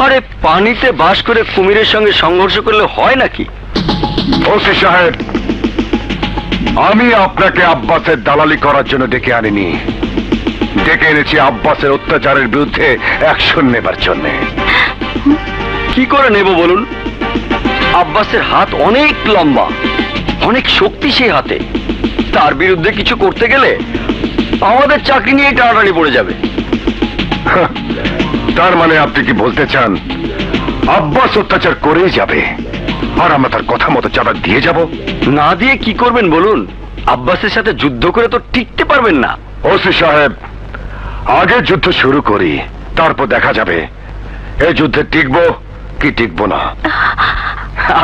আরে পানিতে বাস করে কুমিরের সঙ্গে সংঘর্ষ করলে হয় নাকি? ওসি সাহেব, আমি আপনাকে আব্বাসের দালালি করার জন্য ডেকে আনিনি, ডেকে এনেছি আব্বাসের অত্যাচারের বিরুদ্ধে অ্যাকশন নেবার জন্য। কি করে নেব বলুন? আব্বাসের হাত অনেক লম্বা, অনেক শক্তি সেই হাতে। তার বিরুদ্ধে কিছু করতে গেলে আমাদের চাকরি নিয়ে টানাটানি পড়ে যাবে। তার মানে আপনি কি বলতে চান আব্বাস অত্যাচার করেই যাবে আর আমরা তার কথা মতো চাঁদা দিয়ে যাব? না দিয়ে কি করবেন বলুন? আব্বাসের সাথে যুদ্ধ করে তো টিকতে পারবেন না। ওসি সাহেব, আগে যুদ্ধ শুরু করি, তারপর দেখা যাবে এই যুদ্ধে টিকবো কি টিকবো না।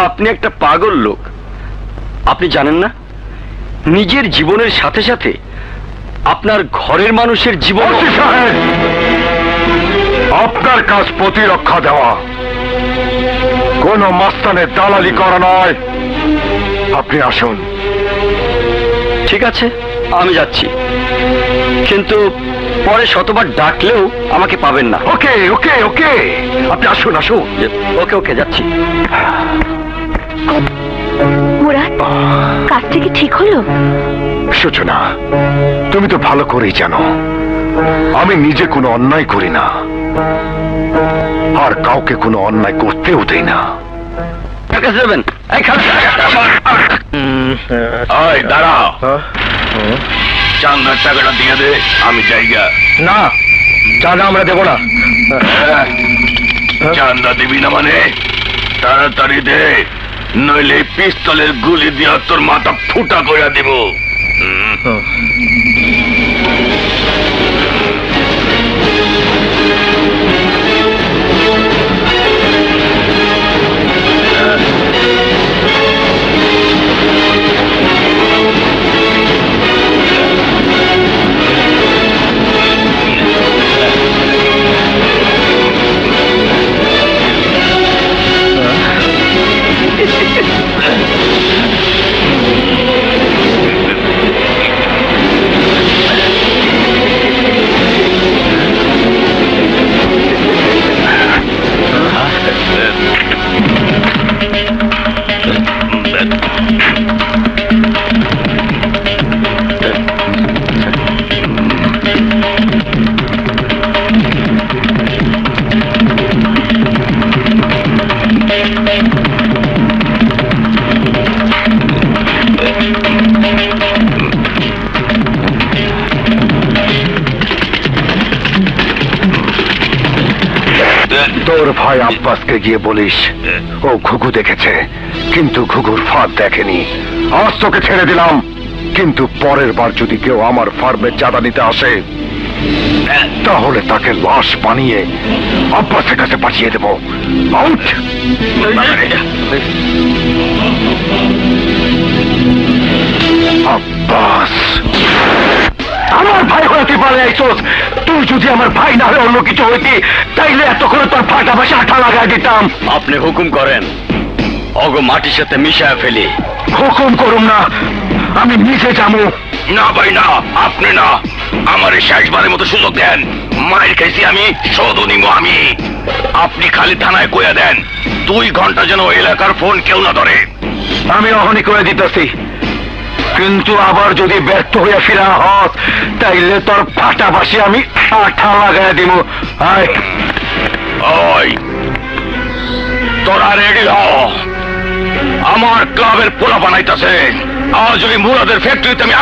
আপনি একটা পাগল লোক। আপনি জানেন না নিজের জীবনের সাথে সাথে আপনার ঘরের মানুষের জীবন। ওসি সাহেব, আপনার কাজ প্রতিরক্ষা দেওয়া, কোন মাস্তানের দালালি করা নয়। আপনি আসুন। ঠিক আছে, আমি যাচ্ছি, কিন্তু পরে শতবার ডাকলেও আমাকে পাবেন না। ওকে ওকে ওকে, আপনি আসুন আসুন। ওকে ওকে, যাচ্ছি। মুরাদ, কাজটা কি ঠিক হলো? সূচনা, তুমি তো ভালো করেই জানো আমি নিজে কোনো অন্যায় করি না, আর কাউকে কোনো অন্যায় করতেও দেই না। দাঁড়াও, চান্দার টাকাটা দিয়ে দে, আমি জায়গা। না, চাঁদা আমরা দেব না। চান্দা দিবি না মানে? তাড়াতাড়ি দে, নইলে পিস্তলের গুলি দিয়ে তোর মাথা ফুটা করে দিব। তোর ভাই আব্বাসকে গিয়ে বলিস ও ঘুঘু দেখেছে, কিন্তু ঘুঘুর ফাঁদ দেখেনি। আজ তোকে ছেড়ে দিলাম, কিন্তু পরের বার যদি কেউ আমার ফার্মে চাঁদা নিতে আসে তাহলে তাকে লাশ বানিয়ে আব্বাসের কাছে পাঠিয়ে দেব। আউট। আব্বাস, আমার ভাই হয়ে তুই বলে আইসোস। তুই যদি আমার ভাই না হয়ে অন্য কিছু হইতি তাইলে এতক্ষণ তোর ফাটা ভাষা আঠা লাগাই দিতাম। আপনি হুকুম করেন, অগো মাটির সাথে মিশায় ফেলি। হুকুম করুম না, আমি নিজে যাবো। না ভাই না, আপনি না, আমার শেষবারের মতো সুযোগ দেন। মায়ের খাইছি আমি, শোধও নিব আমি। আপনি খালি থানায় কইয়া দেন 2 ঘন্টা যেন এলাকার ফোন কেউ না ধরে। আমি অহনি করে দিতেছি, কিন্তু আবার যদি ব্যর্থ হইয়া ফিরা হস তাইলে তোর ফাটা বাসি আমি আঠা লাগাই দিব। ওই তোরা রেডি হ, আমার ক্লাবের পোলা বানাইতেছে। আজ ওই মুরাদের ফ্যাক্টরিতে আমি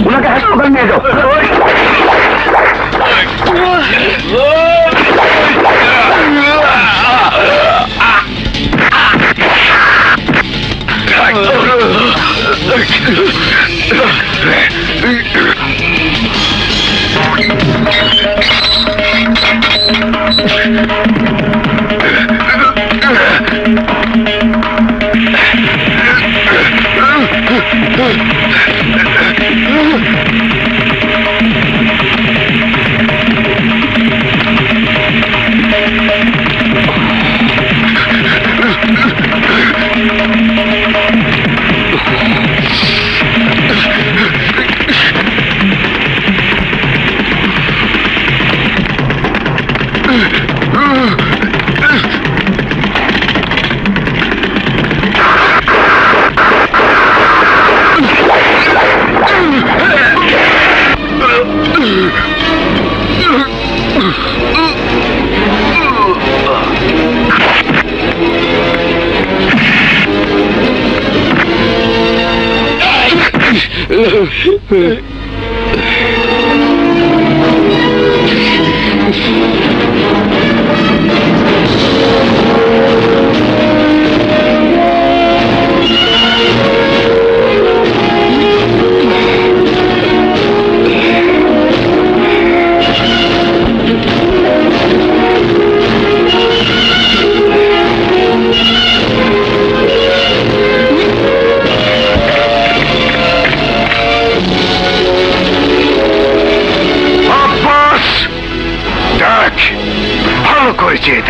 ওনাকে হাসপাতাল নিয়ে যাও।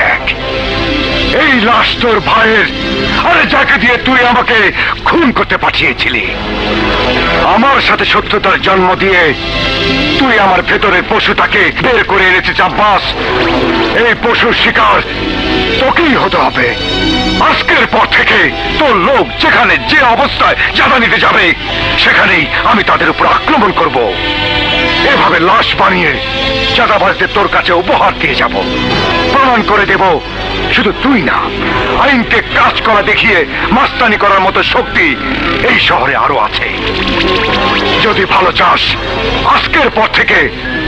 দেখ, এই লাশ তোর ভাইয়ের। আরে যাকে দিয়ে তুই আমাকে খুন করতে পাঠিয়েছিলি, আমার সাথে শত্রুতার জন্ম দিয়ে তুই আমার ভেতরের পশুটাকে বের করে এনেছিস আব্বাস। এই পশুর শিকার তোকেই হতে হবে। আজকের পর থেকে তোর লোক যেখানে যে অবস্থায় চাঁদা নিতে যাবে সেখানেই আমি তাদের উপর আক্রমণ করব। এভাবে লাশ বানিয়ে চাঁদাবাজদের তোর কাছে উপহার দিয়ে যাব। প্রমাণ করে দেব শুধু তুই না, আইনকে কাজ করা দেখিয়ে মাস্তানি করার মতো শক্তি এই শহরে আরো আছে। যদি ভালো চাস, আজকের পর থেকে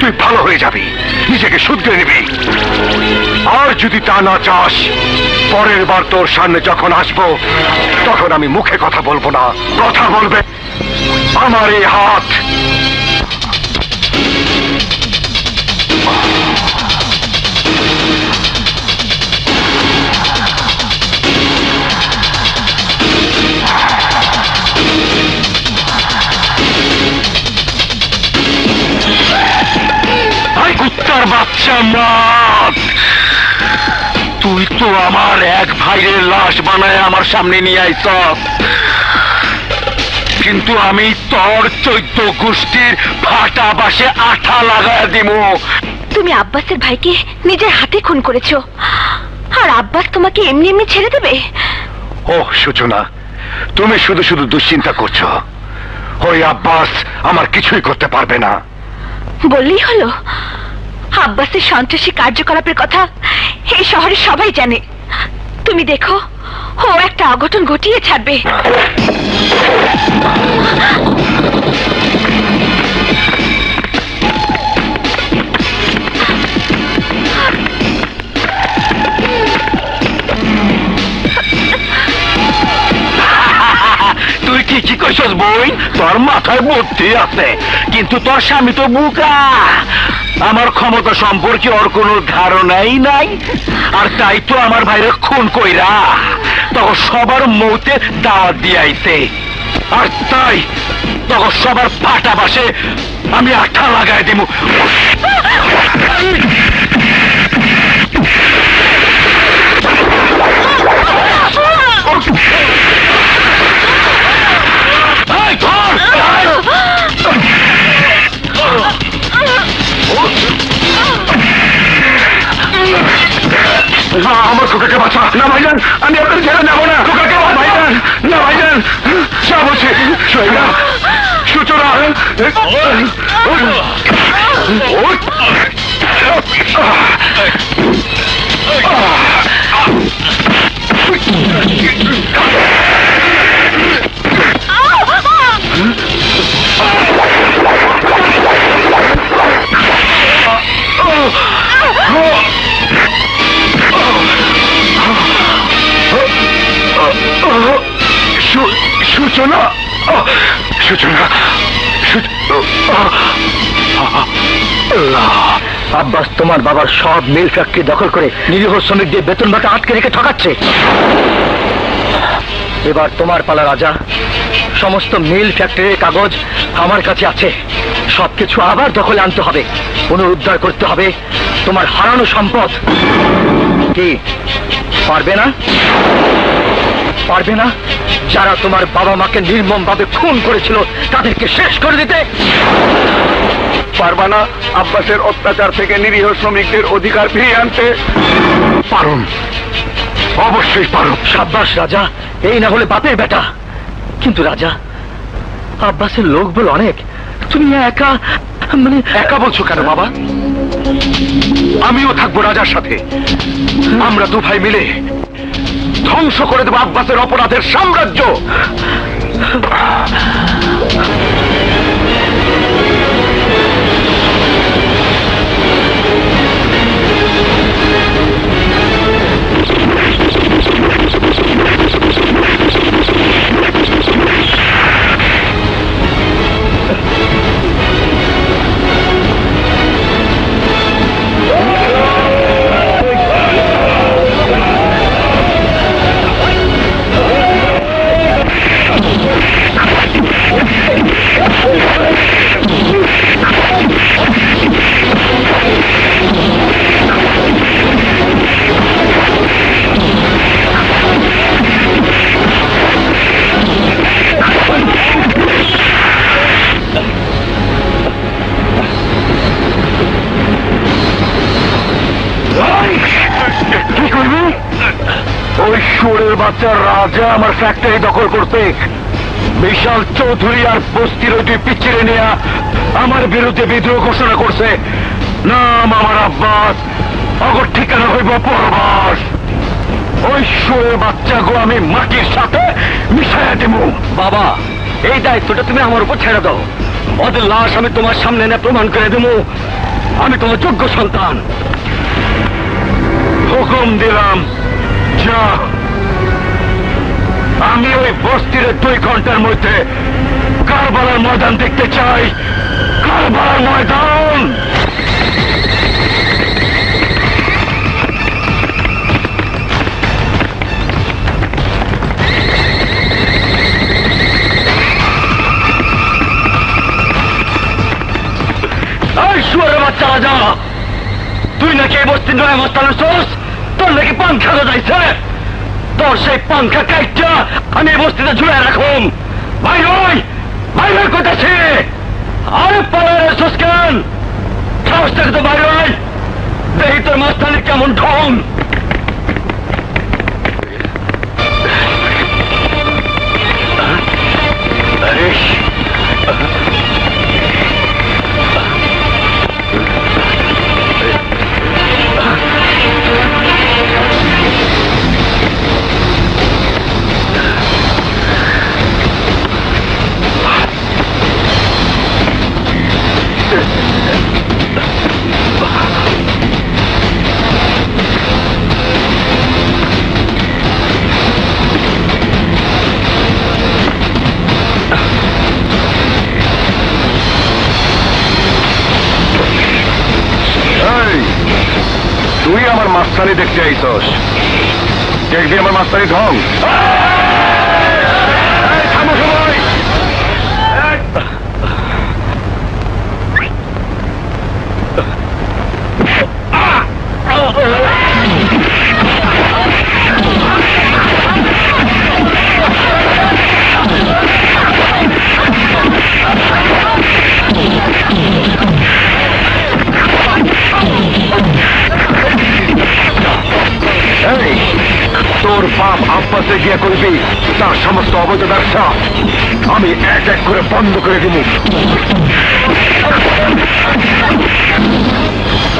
তুই ভালো হয়ে যাবি, নিজেকে শুধরে নিবি। আর যদি তা না চাস, পরের বার তোর সামনে যখন আসবো তখন আমি মুখে কথা বলবো না, কথা বলবে আমার এই হাত। কুত্তার বাচ্চা মাত, তুই তো আমার এক ভাইয়ের লাশ বানায় আমার সামনে নিয়ে আইছস, কিন্তু আমি তোর 14 গোষ্ঠীর ফাটা বাসে আঠা লাগায় দিমু। তুমি আব্বাসের ভাইকে নিজের হাতে খুন করেছো, আর আব্বাস তোমাকে এমনি এমনি ছেড়ে দেবে? ওহ সূচনা, তুমি শুধু শুধু দুশ্চিন্তা করছো। ওই আব্বাস আমার কিছুই করতে পারবে না। বললেই হলো, আব্বাসের সন্ত্রাসী কার্যকলাপের কথা এই শহরে সবাই জানে। তুমি দেখো, ও একটা অঘটন ঘটিয়ে ছাড়বে। তুই ঠিকই কইছস বই, তোর মাথায় বুদ্ধি আছে, কিন্তু তোর স্বামী তো বুকা। আমার ক্ষমতা সম্পর্কে ওর কোনো ধারণাই নাই, আর তাই তো আমার ভাইরে খুন কইরা তখন সবার মৌতে দাওয়াত দিয়ে আইছে। আর তাই তখন সবার ফাটা বাসে আমি আঠা লাগাই দিব। আমার খোকাকে বাঁচা। না ভাইজান, আমি আপনার ছেড়ে যাবো না। খোকাকে ভাইজান, না ভাইজান, যা বলছি সূচনা। সূচনা, সূচনা, আব্বাস তোমার বাবার সব মিল ফ্যাক্টরি দখল করে নিরীহ শ্রমিকদের বেতন ভাতা আটকে রেখে ঠকাচ্ছে। এবার তোমার পালা রাজা। সমস্ত মিল ফ্যাক্টরির কাগজ আমার কাছে আছে। সবকিছু আবার দখলে আনতে হবে, পুনরুদ্ধার করতে হবে তোমার হারানো সম্পদ। কি পারবে না? পারবে না? যারা তোমার বাবা মাকে নির্মম ভাবে খুন করেছিল তাদেরকে শেষ করে দিতে পারবা না? আব্বাসের অত্যাচার থেকে নিরীহ শ্রমিকদের অধিকার ফিরিয়ে আনতে পারুন, অবশ্যই পারুন। সাব্বাস রাজা, এই না হলে বাপের বেটা। কিন্তু রাজা, আব্বাসের লোক বল অনেক, তুমি একা। মানে একা বলছো কেন বাবা? আমিও থাকবো রাজার সাথে। আমরা দু ভাই মিলে ধ্বংস করে দেবো আব্বাসের অপরাধের সাম্রাজ্য। ওই শুয়োরের বাচ্চা রাজা আমার ফ্যাক্টরি দখল করতে বিশাল চৌধুরী আর বস্তির ওই দুই পিচ্ছিরে নিয়ে আমার বিরুদ্ধে বিদ্রোহ ঘোষণা করছে। নাম আমার আব্বাস, অগর ঠিকানা হইব পরবাস। ওই শুয়োরের বাচ্চাগো আমি মাটির সাথে মিশাইয়া দেব। বাবা, এই দায়িত্বটা তুমি আমার উপর ছেড়ে দাও। ওদের লাশ আমি তোমার সামনে এনে প্রমাণ করে দেবো আমি তোমার যোগ্য সন্তান। হুকুম দিলাম, যা। আমি ওই বস্তির 2 ঘন্টার মধ্যে কারবালার ময়দান দেখতে চাই। কারবালার ময়দান। এই শুয়োরের বাচ্চা রাজা, তুই নাকি এই বস্তির নয় মস্তানের সোস? তোর নাকি পাংখা যাইছে? তোর সেই পাংখা কাইটা আমি এই বস্তিতে ঝুলে রাখুম। ভাই নয়, বাইরে কোথাছে? আরে পালারে সুস্কান, সাহস থেকে তো বাইরে হয়। দেখি তোর মাস্তানি কেমন ঢং। তুই আমার মাস্তানি দেখতে আইসস, দেখবি আমার মাস্তানি ঢং। তোর বাপ আব্বাসে গিয়ে করবি তার সমস্ত অবৈধ ব্যবসা আমি এক এক করে বন্ধ করে দিব।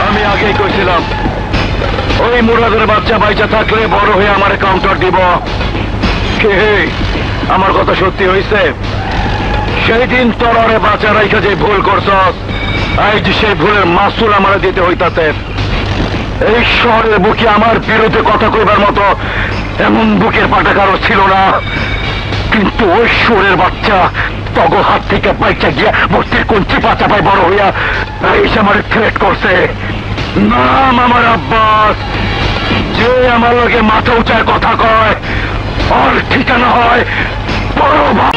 আমি আগেই কইছিলাম ওই মুরাদের বাচ্চা বাইচা থাকলে বড় হয়ে আমার কাউন্টার দিব। কে আমার কথা সত্যি হয়েছে? সেই দিন তোরে বাচ্চা রাইখা যে ভুল করছস, আজ সেই ভুলের মাসুল আমার দিতে হইতাছে। এই শহরের বুকে আমার বিরুদ্ধে কথা কইবার মতো এমন বুকের পাটা কারো ছিল না, কিন্তু ওই শহরের বাচ্চা তগ হাত থেকে বাইচা গিয়া বস্তির কঞ্চি পাচা পায় বড় হইয়া এসে আমার থ্রেট করছে। নাম আমার আব্বাস, যে আমার লগে মাথা উঁচায় কথা কয় ওর ঠিকানা হয় বড় ভাই।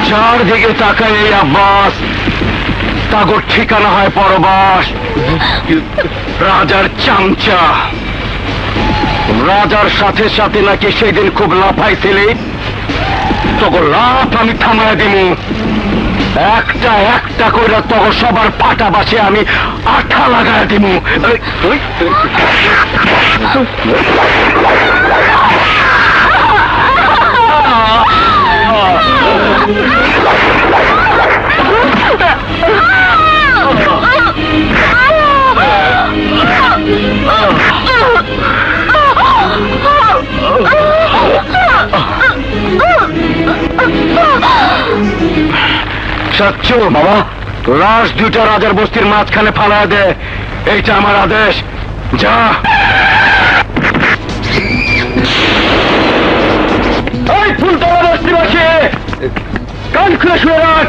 চারদিকে তাকায় এই আব্বাস, তাগর ঠিকানা হয় পরবাস। রাজার চামচা, রাজার সাথে সাথে নাকি সেদিন খুব লাফাইছিলি, তখন লাফ আমি থামায় দিব। একটা একটা করে তখন সবার পাটা বাসে আমি আঠা লাগায় দিব। সচ্চু বাবা, লাশ দুইটা রাজার বস্তির মাঝখানে ফালায় দে, এইটা আমার আদেশ। যা। এই ফুলতলা বস্তিবাসী কান খুলে শুনে রাখ,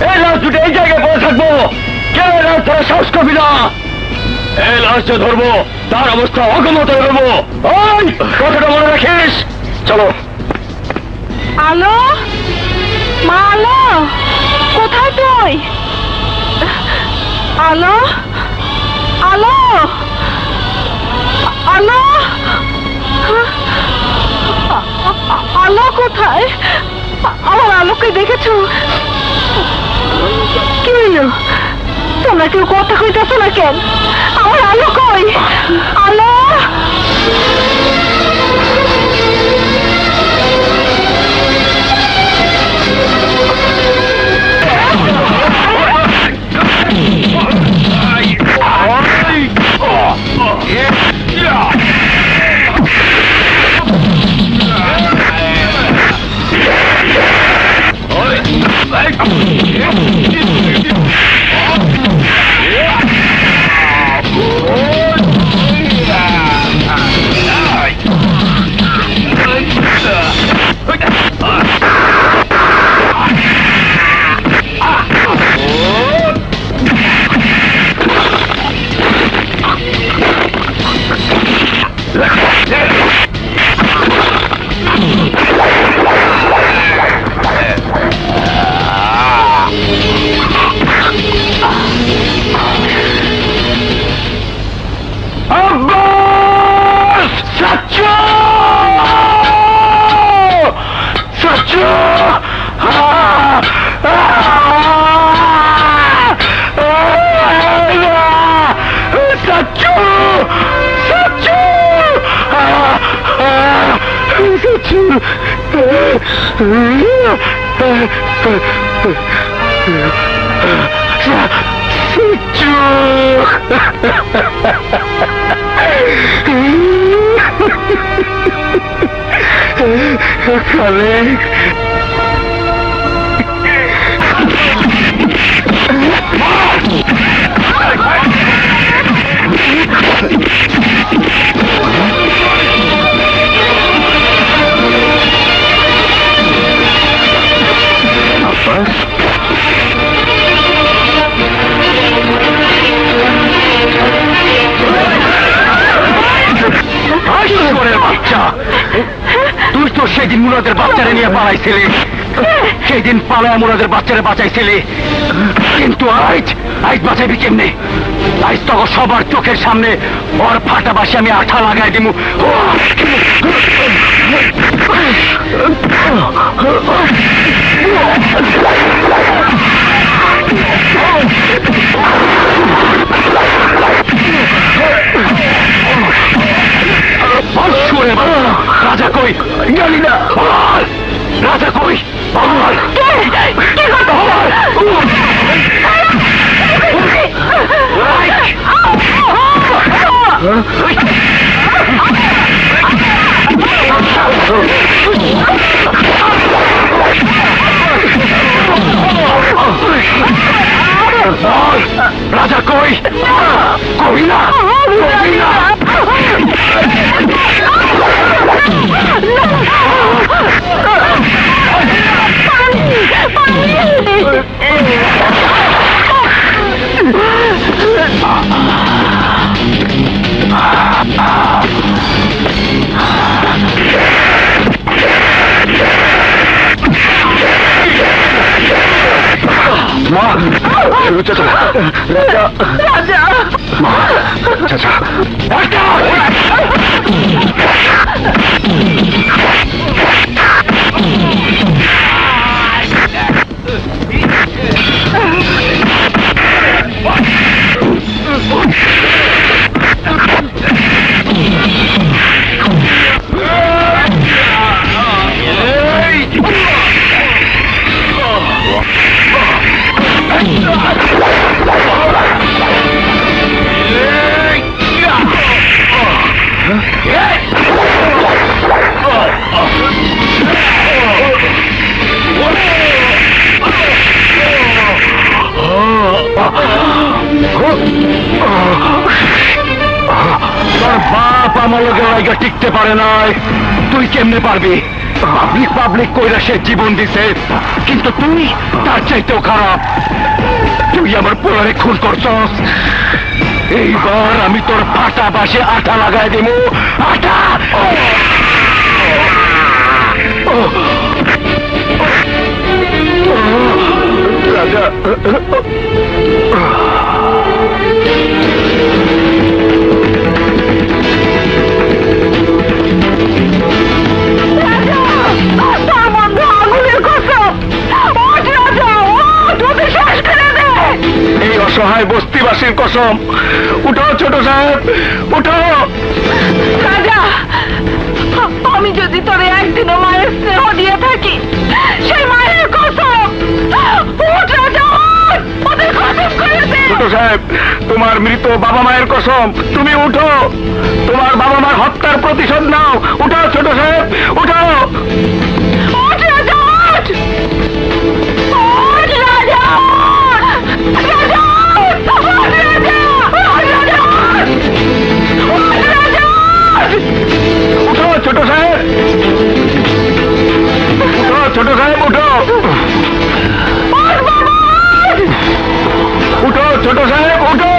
এই লাশ দুটো এই জায়গায় পড়ে থাকবো, কেউ লাশ ধরে সাহস করবি না। এই লাশটা ধরবো, তার অবস্থা অগমত করবো। ওই কথাটা মনে রাখিস। চলো। আলো, মা আলো, কোথায় তুই? আলো, আলো, আলো, আলো কোথায়? আমার আলোকে দেখেছো? কি হইল? তোমরা কেউ কথা কইতেছো না কেন? আমার আলো কই? আলো, আব্বাস! সাচ্চু! সাচ্চু! সাচ্চু! সাচ্চু! Khalid! বাচ্চা, তুই তো সেদিন মুরাদের বাচ্চারা নিয়ে পালাইছিলি, সেদিন পালায় মুরাদের বাচ্চারা বাঁচাইছিলি, কিন্তু আজ বাঁচাইবি কেমনে? আজ তো সবার চোখের সামনে ওর ফাটা বাসে আমি আঠা লাগাই দিমু। রাজা কই? জানি না। রাজা কই? রাজা কই? কই না, কই না। মা, চাচা, রাজা, রাজা, মা, চাচা, আমার লোকের লাইগা টিকতে পারে নাই, তুই কেমনে পারবি? পাবলিক কইরা সে জীবন দিছে, কিন্তু তুই তার চাইতেও খারাপ। তুই আমার পোলারে খুন করছস। এইবার আমি তোর ফাটা বাসে আঠা লাগাই দিব, আঠা। রাজা, এই অসহায় বস্তিবাসীর কসম, উঠাও ছোট সাহেব, উঠাও। রাজা, আমি যদি তোরে একদিনও মায়ের স্নেহ দিয়ে থাকি, সেই মায়ের কসম, উঠ রাজা, ওদের কসম করে দে। ছোট সাহেব, তোমার মৃত বাবা মায়ের কসম, তুমি উঠো, তোমার বাবা মার হত্যার প্রতিশোধ নাও। উঠাও ছোট সাহেব, উঠাও। উঠ রাজা, উঠ, উঠ রাজা, রাজা, উঠো ছোট সাহেব, উঠো ছোট সাহেব, উঠো, উঠো ছোট সাহেব, উঠো।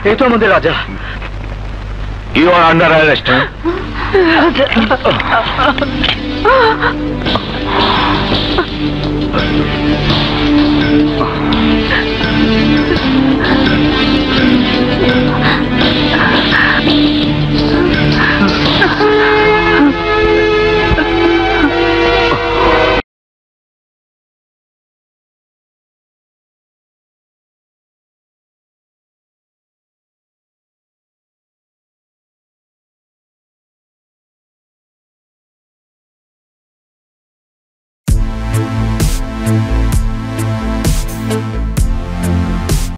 এই তো আমাদের রাজা। You are under arrest.